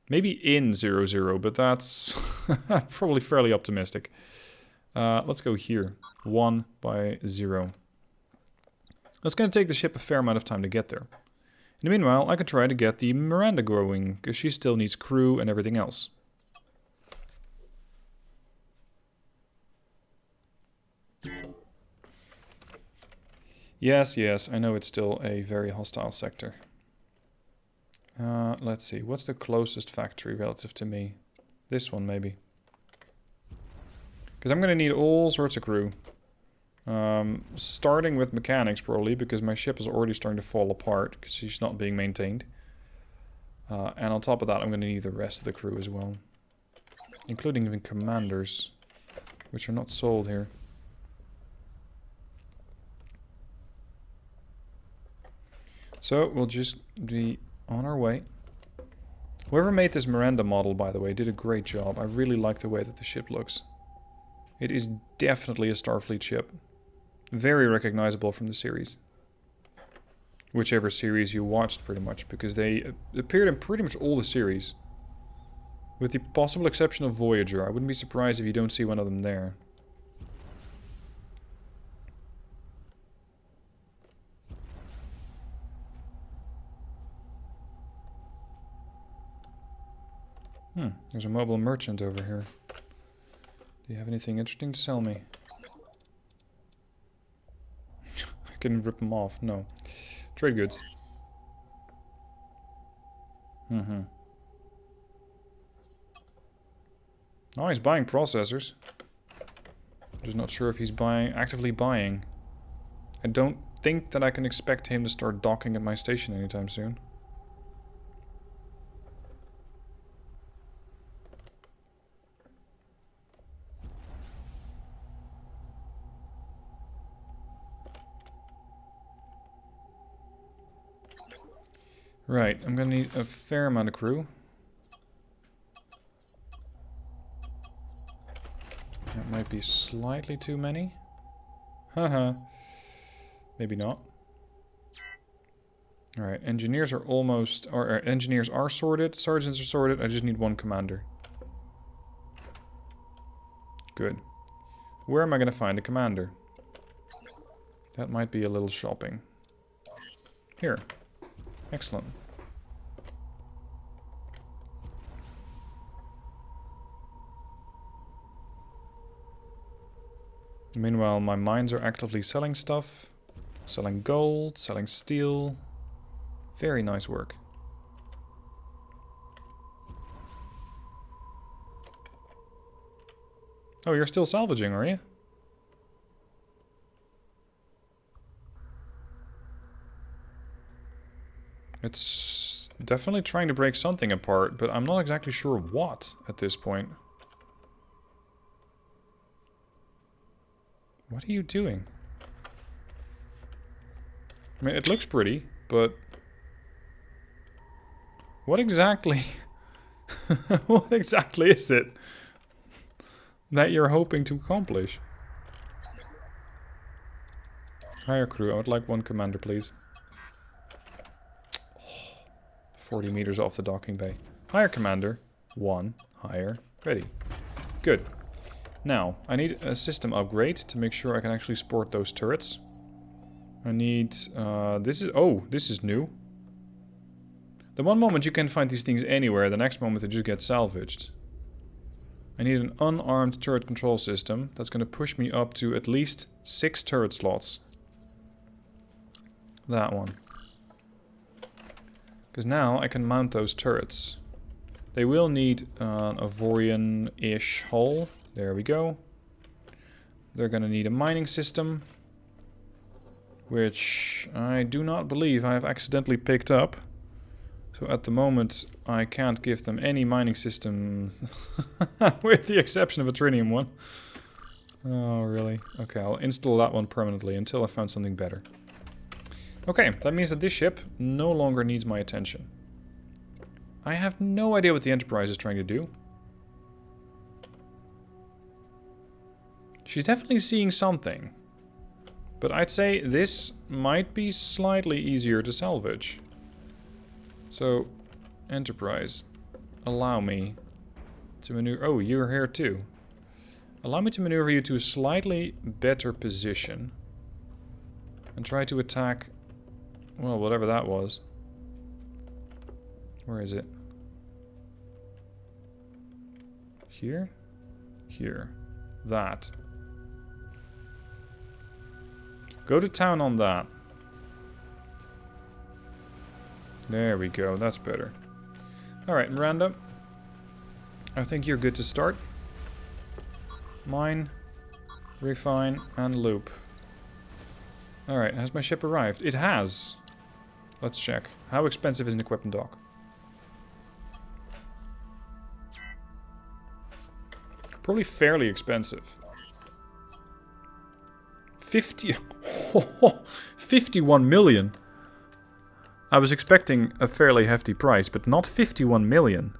Speaker 1: Maybe in 0-0, but that's probably fairly optimistic. Let's go here. 1 by 0. That's going to take the ship a fair amount of time to get there. In the meanwhile, I can try to get the Miranda going, because she still needs crew and everything else. Yes, yes, I know it's still a very hostile sector. Let's see, what's the closest factory relative to me? This one, maybe. Because I'm going to need all sorts of crew. Starting with mechanics, probably, because my ship is already starting to fall apart, because she's not being maintained. And on top of that, I'm going to need the rest of the crew as well. Including even commanders, which are not sold here. So, we'll just be on our way. Whoever made this Miranda model, by the way, did a great job. I really like the way that the ship looks. It is definitely a Starfleet ship. Very recognizable from the series. Whichever series you watched, pretty much, because they appeared in pretty much all the series. With the possible exception of Voyager. I wouldn't be surprised if you don't see one of them there. There's a mobile merchant over here. Do you have anything interesting to sell me? I can rip them off. No. Trade goods. Oh, he's buying processors. I'm just not sure if he's actively buying. I don't think that I can expect him to start docking at my station anytime soon. Right, I'm gonna need a fair amount of crew. That might be slightly too many. Haha. Maybe not. Alright, engineers are almost... Or engineers are sorted, sergeants are sorted, I just need one commander. Good. Where am I gonna find a commander? That might be a little shopping. Here. Excellent. Meanwhile, my mines are actively selling stuff. Selling gold, selling steel. Very nice work. Oh, you're still salvaging, are you? It's definitely trying to break something apart, but I'm not exactly sure what at this point. What are you doing? I mean, it looks pretty, but... What exactly... what exactly is it that you're hoping to accomplish? Hire crew. I would like one commander, please. 40 meters off the docking bay. Hire commander. 1. Hire. Ready. Good. Now, I need a system upgrade to make sure I can actually sport those turrets. I need... this is new. The one moment you can find these things anywhere, the next moment they just get salvaged. I need an unarmed turret control system. That's going to push me up to at least 6 turret slots. That one. Because now I can mount those turrets. They will need an Avorion-ish hull. There we go. They're going to need a mining system. Which I do not believe I have accidentally picked up. So at the moment I can't give them any mining system. With the exception of a tritium one. Oh, really? Okay, I'll install that one permanently until I found something better. Okay, that means that this ship no longer needs my attention. I have no idea what the Enterprise is trying to do. She's definitely seeing something. But I'd say this might be slightly easier to salvage. So, Enterprise, allow me to maneuver... Oh, you're here too. Allow me to maneuver you to a slightly better position. And try to attack... Well, whatever that was. Where is it? Here? Here. That. Go to town on that. There we go. That's better. Alright, Miranda. I think you're good to start. Mine. Refine. And loop. Alright, has my ship arrived? It has. Let's check. How expensive is an equipment dock? Probably fairly expensive. 51 million. I was expecting a fairly hefty price, but not 51 million.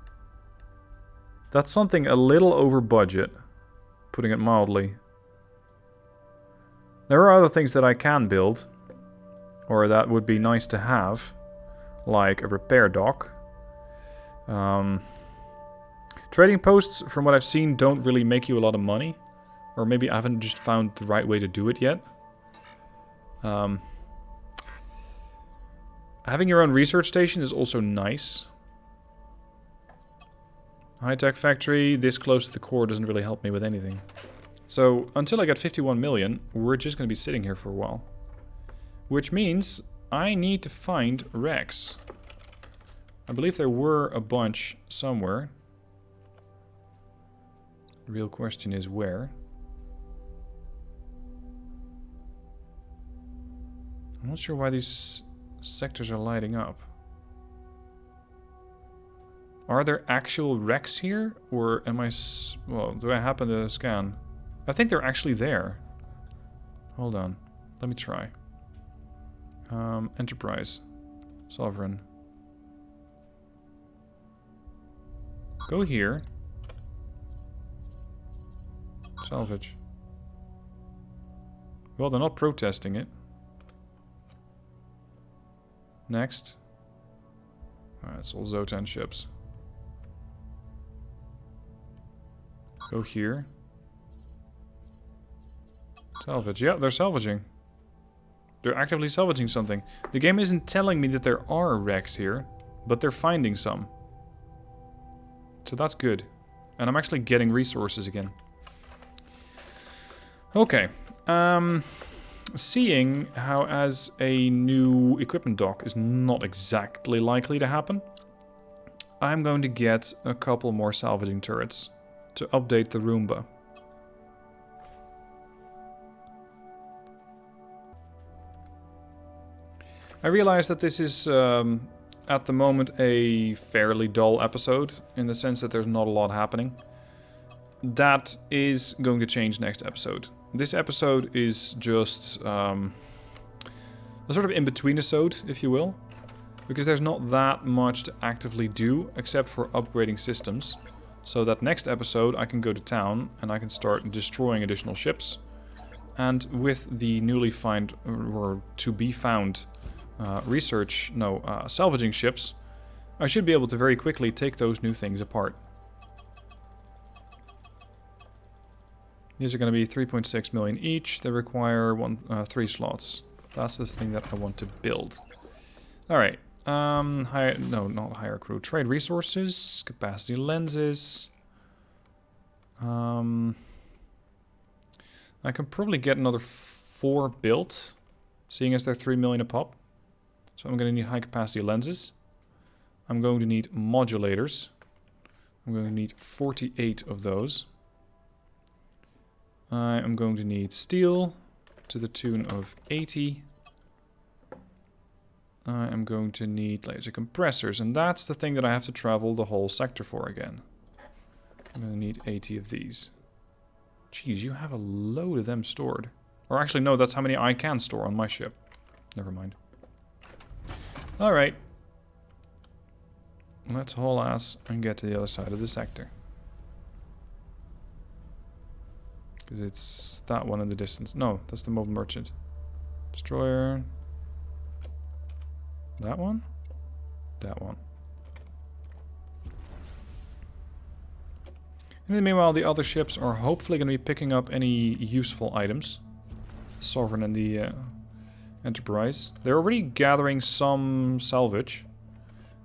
Speaker 1: That's something a little over budget, putting it mildly. There are other things that I can build, or that would be nice to have, like a repair dock. Trading posts, from what I've seen, don't really make you a lot of money. Or maybe I haven't just found the right way to do it yet. Having your own research station is also nice. High-tech factory, this close to the core doesn't really help me with anything. So, until I get 51 million, we're just going to be sitting here for a while. Which means I need to find wrecks. I believe there were a bunch somewhere. The real question is where. I'm not sure why these sectors are lighting up. Are there actual wrecks here? Or am I... Well, do I happen to scan? I think they're actually there. Hold on. Let me try. Enterprise. Sovereign. Go here. Salvage. Well, they're not protesting it. Next. It's all Zotan ships. Go here. Salvage. Yeah, they're salvaging. They're actively salvaging something. The game isn't telling me that there are wrecks here, but they're finding some. So that's good. And I'm actually getting resources again. Okay. Seeing how as a new equipment dock is not exactly likely to happen, I'm going to get a couple more salvaging turrets to update the Roomba. I realize that this is at the moment a fairly dull episode in the sense that there's not a lot happening. That is going to change next episode. This episode is just a sort of in-between episode, if you will. Because there's not that much to actively do, except for upgrading systems. So that next episode I can go to town and I can start destroying additional ships. And with the newly found, or to be found, salvaging ships, I should be able to very quickly take those new things apart. These are going to be 3.6 million each. They require 3 slots. That's the thing that I want to build. Alright. Not hire crew. Trade resources. Capacity lenses. I can probably get another 4 built, seeing as they're 3 million a pop. So I'm going to need high capacity lenses. I'm going to need modulators. I'm going to need 48 of those. I am going to need steel to the tune of 80. I am going to need laser compressors, and that's the thing that I have to travel the whole sector for again. I'm going to need 80 of these. Jeez, you have a load of them stored. Or actually, no, that's how many I can store on my ship. Never mind. Alright. Let's haul ass and get to the other side of the sector. Because it's that one in the distance. No, that's the mobile merchant. Destroyer. That one? That one. And in the meanwhile, the other ships are hopefully going to be picking up any useful items. The Sovereign and the Enterprise. They're already gathering some salvage.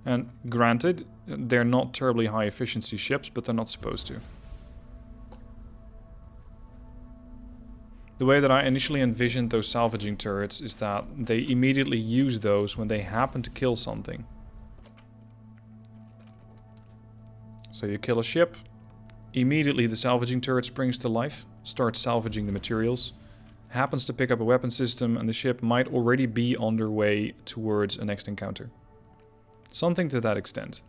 Speaker 1: And granted, they're not terribly high efficiency ships, but they're not supposed to. The way that I initially envisioned those salvaging turrets is that they immediately use those when they happen to kill something. So you kill a ship, immediately the salvaging turret springs to life, starts salvaging the materials, happens to pick up a weapon system, and the ship might already be on their way towards a next encounter. Something to that extent.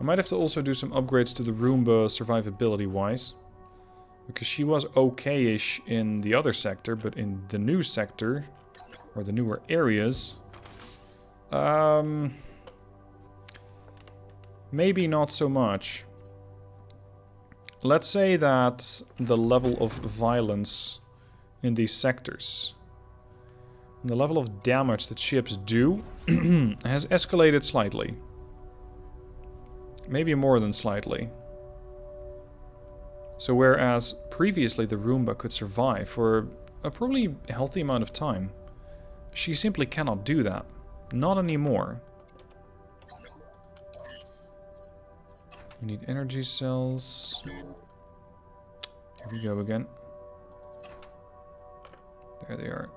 Speaker 1: I might have to also do some upgrades to the Roomba survivability-wise. Because she was okay-ish in the other sector, but in the new sector, or the newer areas, maybe not so much. Let's say that the level of violence in these sectors, and the level of damage that ships do, has escalated slightly. Maybe more than slightly. So whereas previously the Roomba could survive for a probably healthy amount of time, she simply cannot do that. Not anymore. We need energy cells. Here we go again. There they are.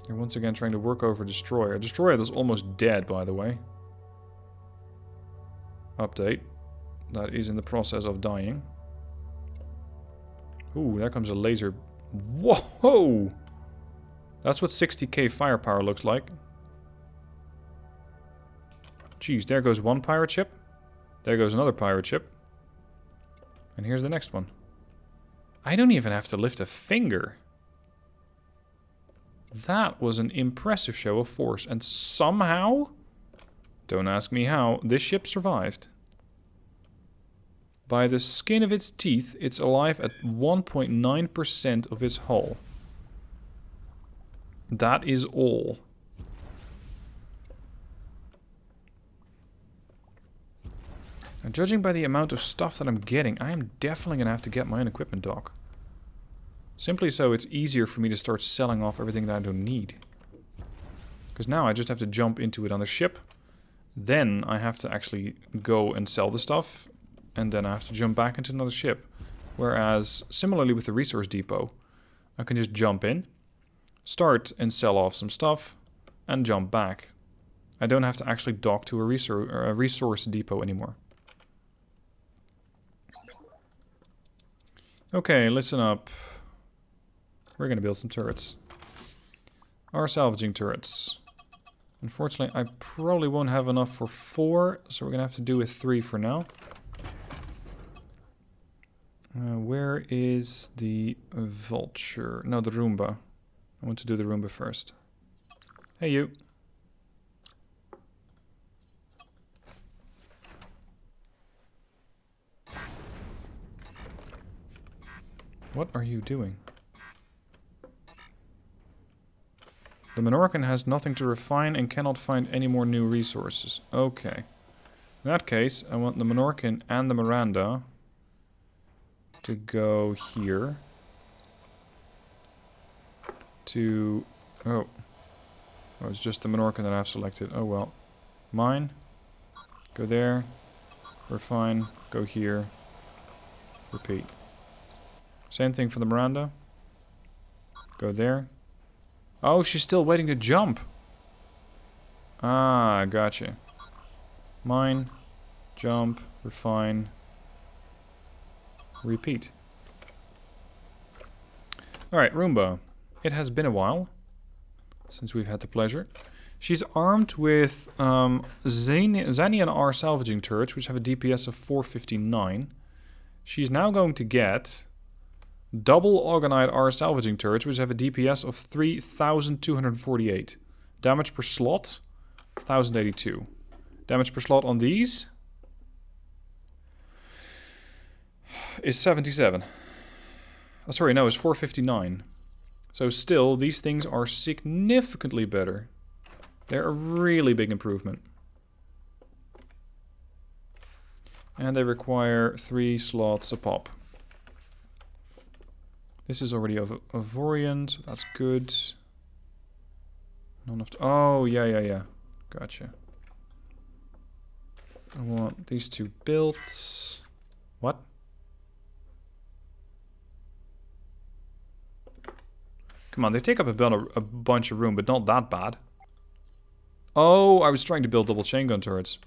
Speaker 1: They're once again trying to work over Destroyer. Destroyer is almost dead, by the way. Update. That is in the process of dying. Ooh, there comes a laser. Whoa! That's what 60k firepower looks like. Jeez, there goes one pirate ship. There goes another pirate ship. And here's the next one. I don't even have to lift a finger. That was an impressive show of force. And somehow, don't ask me how, this ship survived. By the skin of its teeth, it's alive at 1.9% of its hull. That is all. Now, judging by the amount of stuff that I'm getting, I am definitely going to have to get my own equipment dock. Simply so it's easier for me to start selling off everything that I don't need. Because now I just have to jump into it on the ship. Then I have to actually go and sell the stuff. And then I have to jump back into another ship. Whereas, similarly with the resource depot, I can just jump in, start and sell off some stuff, and jump back. I don't have to actually dock to a resource depot anymore. Okay, listen up. We're going to build some turrets. Our salvaging turrets. Unfortunately, I probably won't have enough for 4, so we're going to have to do with 3 for now. Where is the vulture? No, the Roomba. I want to do the Roomba first. Hey, you. What are you doing? The Monorkin has nothing to refine and cannot find any more new resources. Okay. In that case, I want the Monorkin and the Miranda to go here. To... Oh, it's just the Monorkin that I've selected. Oh well. Mine. Go there. Refine. Go here. Repeat. Same thing for the Miranda. Go there. Oh, she's still waiting to jump. Ah, gotcha. Mine. Jump. Refine. Repeat. Alright, Roomba. It has been a while since we've had the pleasure. She's armed with Xanian R salvaging turrets, which have a DPS of 459. She's now going to get double Orgonite R salvaging turrets, which have a DPS of 3,248. Damage per slot, 1082. Damage per slot on these is 77. Oh, sorry, no, it's 459. So still, these things are significantly better. They're a really big improvement. And they require 3 slots a pop. This is already Avorion, so that's good. None of oh, yeah. Gotcha. I want these 2 built. What? Come on, they take up a bunch of room, but not that bad. Oh, I was trying to build double chain gun turrets.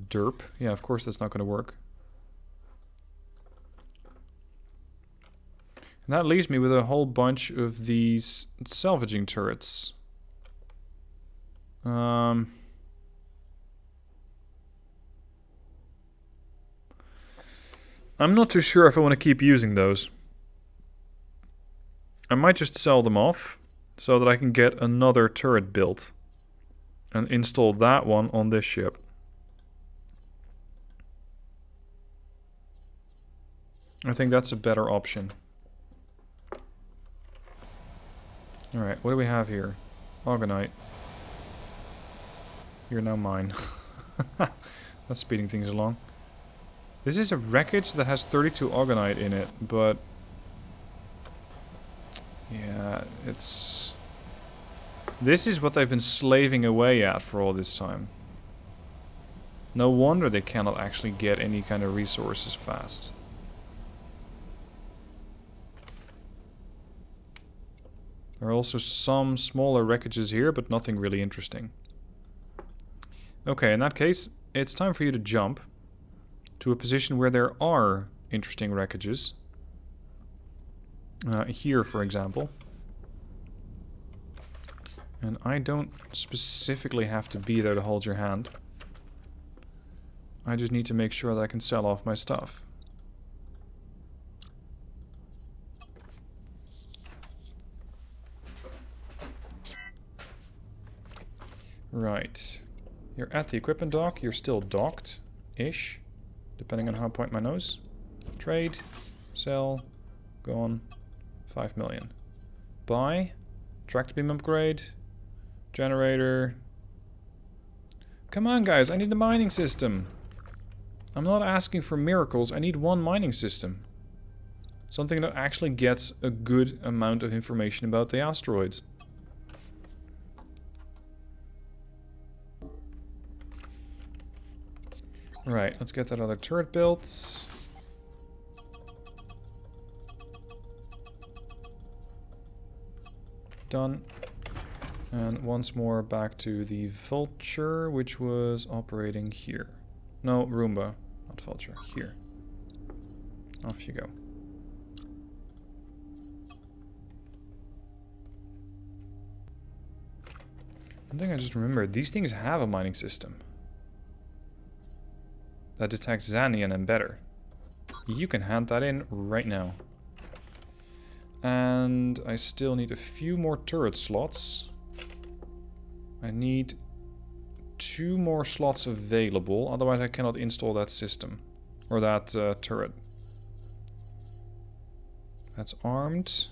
Speaker 1: Derp. Yeah, of course that's not going to work. And that leaves me with a whole bunch of these salvaging turrets. I'm not too sure if I want to keep using those. I might just sell them off so that I can get another turret built and install that one on this ship. I think that's a better option. Alright, what do we have here? Orgonite. You're now mine. That's speeding things along. This is a wreckage that has 32 Orgonite in it, but... yeah, it's... this is what they've been slaving away at for all this time. No wonder they cannot actually get any kind of resources fast. There are also some smaller wreckages here, but nothing really interesting. Okay, in that case, it's time for you to jump to a position where there are interesting wreckages. Here, for example. And I don't specifically have to be there to hold your hand. I just need to make sure that I can sell off my stuff. Right. You're at the equipment dock. You're still docked-ish, depending on how I point my nose. Trade. Sell. Gone. 5 million. Buy. Tractor beam upgrade. Generator. Come on, guys. I need a mining system. I'm not asking for miracles. I need one mining system. Something that actually gets a good amount of information about the asteroids. Right, let's get that other turret built. Done. And once more back to the Vulture, which was operating here. No, Roomba, not Vulture, here. Off you go. One thing I just remembered, these things have a mining system that detects Xanian and better. You can hand that in right now. And I still need a few more turret slots. I need 2 more slots available, otherwise I cannot install that system. Or that turret. That's armed.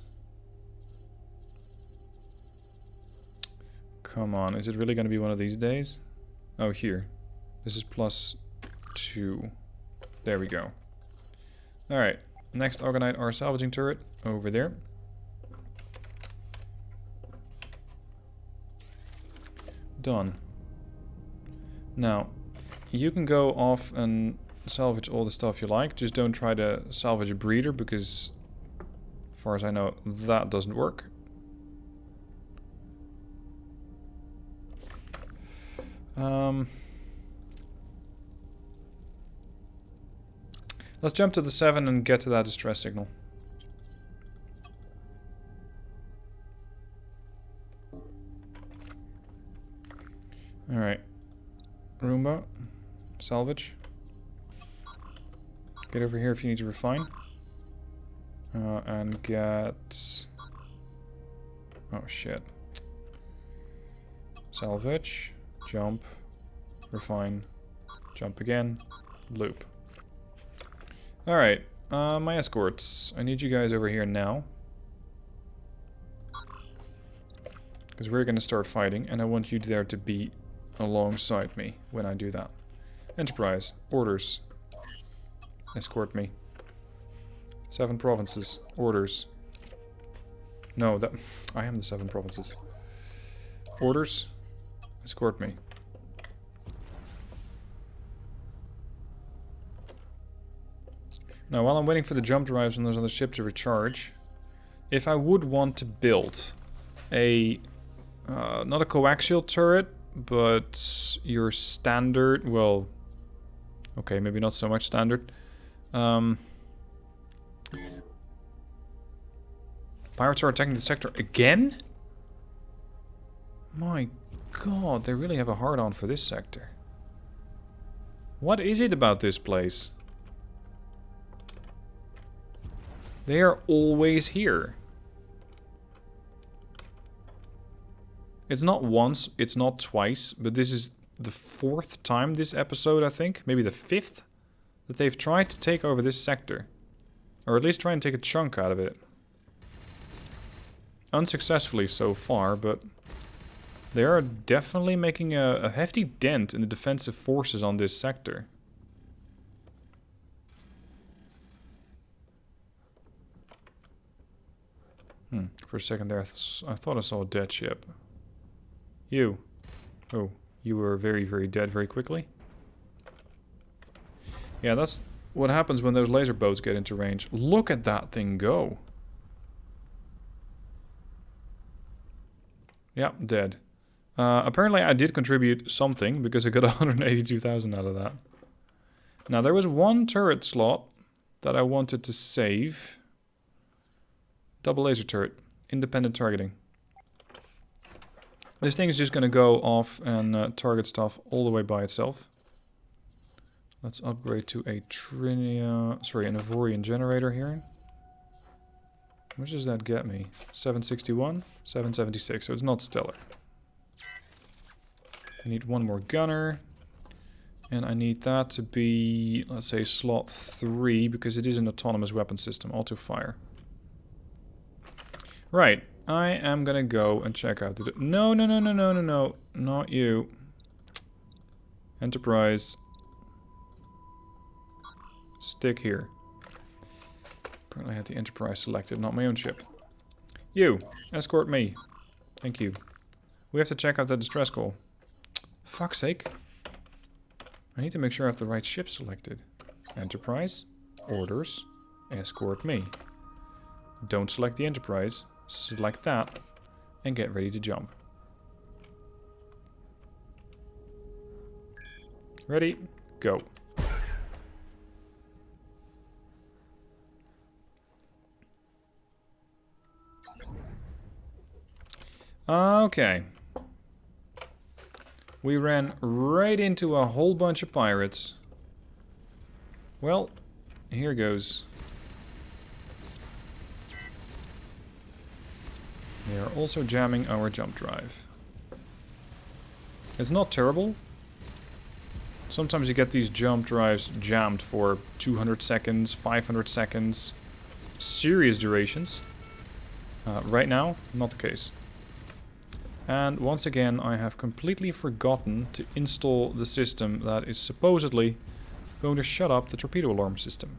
Speaker 1: Come on, is it really going to be one of these days? Oh, here. This is +2. There we go. Alright, next Orgonite or salvaging turret over there. Done. Now, you can go off and salvage all the stuff you like. Just don't try to salvage a breeder because, as far as I know, that doesn't work. Let's jump to the 7 and get to that distress signal. Alright. Roomba. Salvage. Get over here if you need to refine. And get... oh shit. Salvage. Jump. Refine. Jump again. Loop. Alright. My escorts. I need you guys over here now. Because we're going to start fighting. And I want you there to be alongside me when I do that. Enterprise. Orders. Escort me. 7 provinces. Orders. No, that I am the 7 provinces. Orders. Escort me. Now, while I'm waiting for the jump drives on those other ships to recharge, if I would want to build a not a coaxial turret, but your standard, well, okay, maybe not so much standard. Pirates are attacking the sector again? My god, they really have a hard-on for this sector. What is it about this place? They are always here. It's not once, it's not twice, but this is the 4th time this episode, I think. Maybe the 5th that they've tried to take over this sector. Or at least try and take a chunk out of it. Unsuccessfully so far, but they are definitely making a hefty dent in the defensive forces on this sector. For a second there, I thought I saw a dead ship. You. Oh, you were very, very dead very quickly. Yeah, that's what happens when those laser boats get into range. Look at that thing go. Yeah, dead. Apparently I did contribute something, because I got 182,000 out of that. Now, there was one turret slot that I wanted to save. Double laser turret. Independent targeting. This thing is just going to go off and target stuff all the way by itself. Let's upgrade to a an Avorion generator here. How much does that get me? 761, 776, so it's not stellar. I need one more gunner. And I need that to be, let's say, slot 3, because it is an autonomous weapon system, auto fire. Right, I am gonna go and check out the... No, not you. Enterprise. Stick here. Apparently I had the Enterprise selected, not my own ship. You, escort me. Thank you. We have to check out that distress call. Fuck's sake. I need to make sure I have the right ship selected. Enterprise, orders, escort me. Don't select the Enterprise, select that, and get ready to jump. Ready, go. Okay. We ran right into a whole bunch of pirates. Well, here goes. They are also jamming our jump drive. It's not terrible. Sometimes you get these jump drives jammed for 200 seconds, 500 seconds. Serious durations. Right now, not the case. And once again, I have completely forgotten to install the system that is supposedly going to shut up the torpedo alarm system.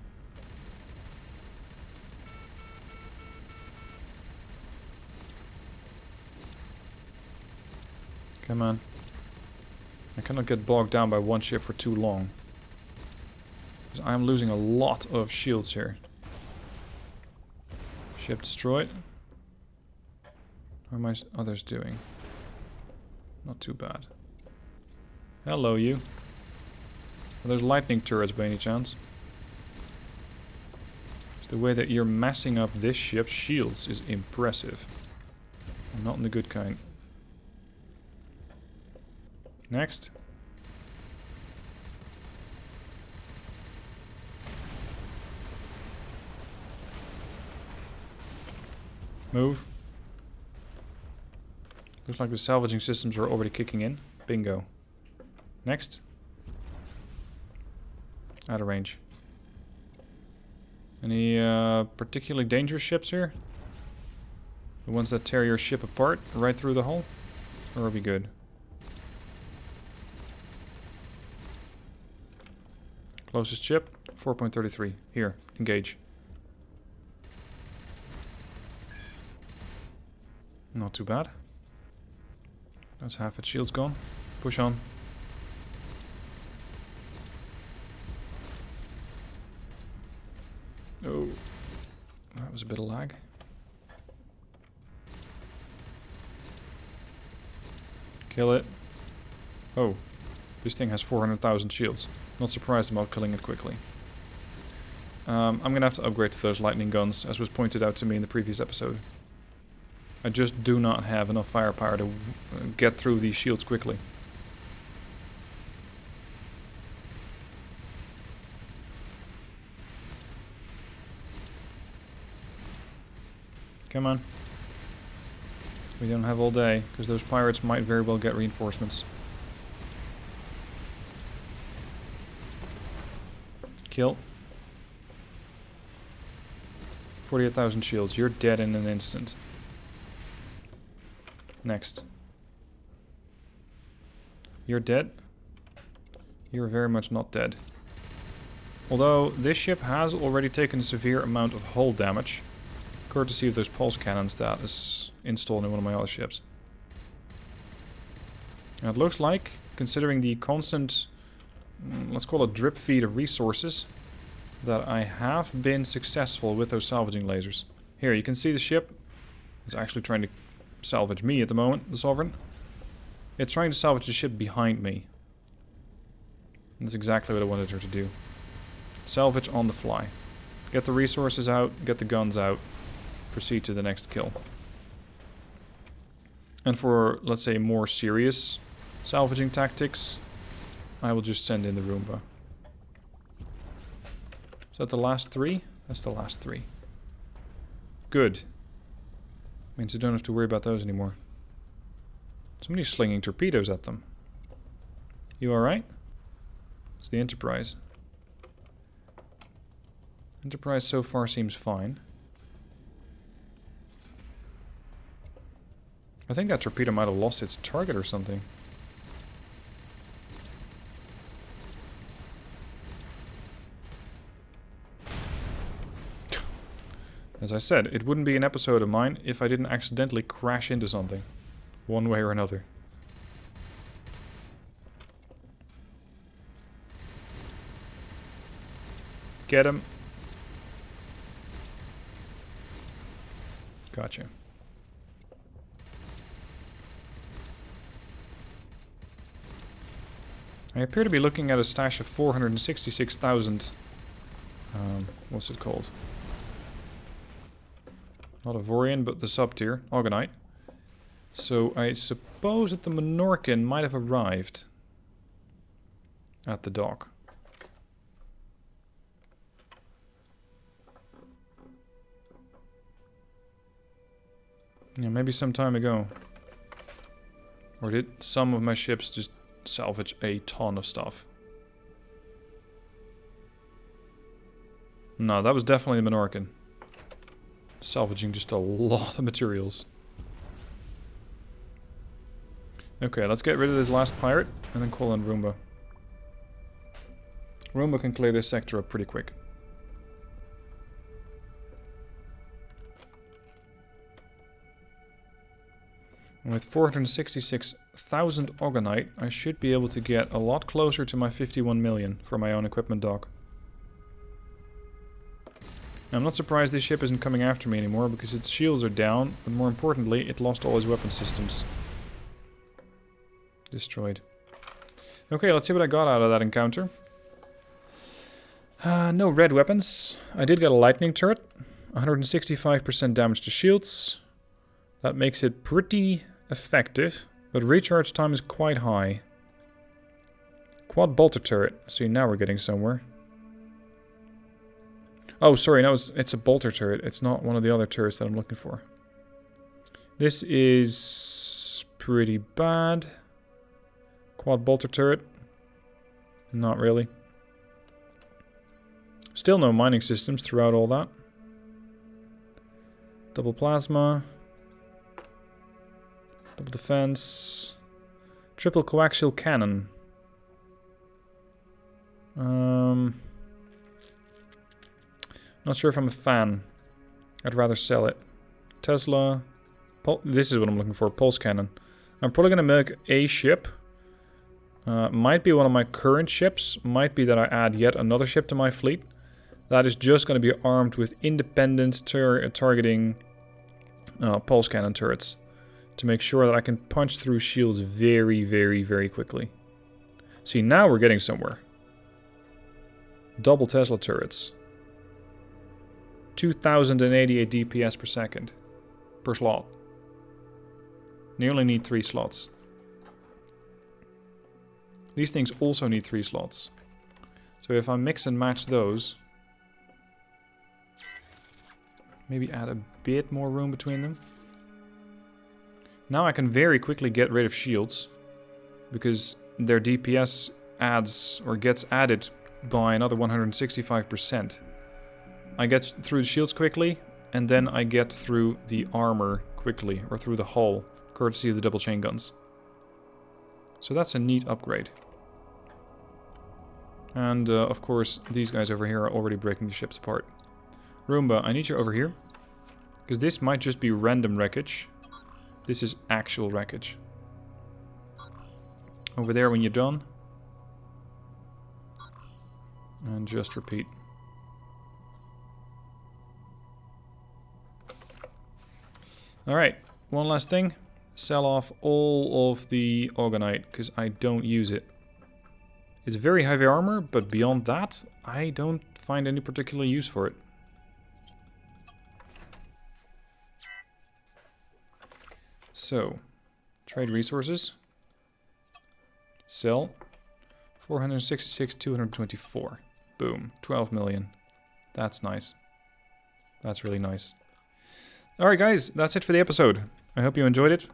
Speaker 1: Come on. I cannot get bogged down by one ship for too long. Because I am losing a lot of shields here. Ship destroyed. How are my others doing? Not too bad. Hello, you. Are those lightning turrets by any chance? The way that you're messing up this ship's shields is impressive. Not in the good kind. Next. Move. Looks like the salvaging systems are already kicking in. Bingo. Next. Out of range. Any particularly dangerous ships here? The ones that tear your ship apart right through the hull? Or are we good? Closest ship, 4.33. Here, engage. Not too bad. That's half its shields gone. Push on. Oh, that was a bit of lag. Kill it. Oh, this thing has 400,000 shields. Not surprised about killing it quickly. I'm gonna have to upgrade to those lightning guns, as was pointed out to me in the previous episode. I just do not have enough firepower to get through these shields quickly. Come on. We don't have all day, because those pirates might very well get reinforcements. Kill. 48,000 shields. You're dead in an instant. Next. You're dead. You're very much not dead. Although, this ship has already taken a severe amount of hull damage, courtesy of those pulse cannons that is installed in one of my other ships. Now it looks like, considering the constant, let's call it drip feed of resources, that I have been successful with those salvaging lasers. Here, you can see the ship is actually trying to salvage me at the moment, the Sovereign. It's trying to salvage the ship behind me. And that's exactly what I wanted her to do. Salvage on the fly. Get the resources out, get the guns out, proceed to the next kill. And for, let's say, more serious salvaging tactics, I will just send in the Roomba. Is that the last three? That's the last three. Good. Means I don't have to worry about those anymore. Somebody's slinging torpedoes at them. You alright? It's the Enterprise. Enterprise so far seems fine. I think that torpedo might have lost its target or something. As I said, it wouldn't be an episode of mine if I didn't accidentally crash into something. One way or another. Get him. Gotcha. I appear to be looking at a stash of 466,000... what's it called? Not Avorion, but the sub-tier, Orgonite. So I suppose that the Monorkin might have arrived at the dock. Yeah, maybe some time ago. Or did some of my ships just salvage a ton of stuff? No, that was definitely the Monorkin. Salvaging just a lot of materials. Okay, let's get rid of this last pirate and then call in Roomba. Roomba can clear this sector up pretty quick. And with 466,000 Orgonite, I should be able to get a lot closer to my 51 million for my own equipment dock. I'm not surprised this ship isn't coming after me anymore, because its shields are down, but more importantly, it lost all its weapon systems. Destroyed. Okay, let's see what I got out of that encounter. No red weapons. I did get a lightning turret. 165% damage to shields. That makes it pretty effective, but recharge time is quite high. Quad bolter turret. See, now we're getting somewhere. Oh, sorry, no, it's a bolter turret. It's not one of the other turrets that I'm looking for. This is pretty bad. Quad bolter turret. Not really. Still no mining systems throughout all that. Double plasma. Double defense. Triple coaxial cannon. Not sure if I'm a fan. I'd rather sell it. Tesla. This is what I'm looking for. Pulse cannon. I'm probably going to make a ship. Might be one of my current ships. Might be that I add yet another ship to my fleet. That is just going to be armed with independent targeting pulse cannon turrets. To make sure that I can punch through shields very, very, very quickly. See, now we're getting somewhere. Double Tesla turrets. 2088 DPS per second. Per slot. You only need 3 slots. These things also need 3 slots. So if I mix and match those... maybe add a bit more room between them. Now I can very quickly get rid of shields. Because their DPS adds or gets added by another 165%. I get through the shields quickly, and then I get through the armor quickly, or through the hull, courtesy of the double chain guns. So that's a neat upgrade. And of course, these guys over here are already breaking the ships apart. Roomba, I need you over here. Because this might just be random wreckage. This is actual wreckage. Over there when you're done. And just repeat. Alright, one last thing. Sell off all of the Orgonite, because I don't use it. It's very heavy armor, but beyond that, I don't find any particular use for it. So, trade resources. Sell. 466, 224. Boom. 12 million. That's nice. That's really nice. Alright guys, that's it for the episode. I hope you enjoyed it.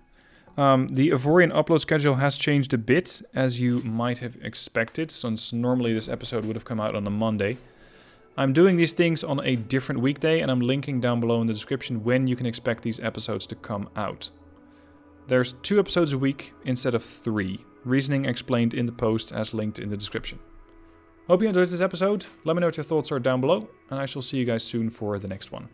Speaker 1: The Avorion upload schedule has changed a bit, as you might have expected, since normally this episode would have come out on a Monday. I'm doing these things on a different weekday, and I'm linking down below in the description when you can expect these episodes to come out. There's 2 episodes a week instead of 3. Reasoning explained in the post as linked in the description. Hope you enjoyed this episode. Let me know what your thoughts are down below, and I shall see you guys soon for the next one.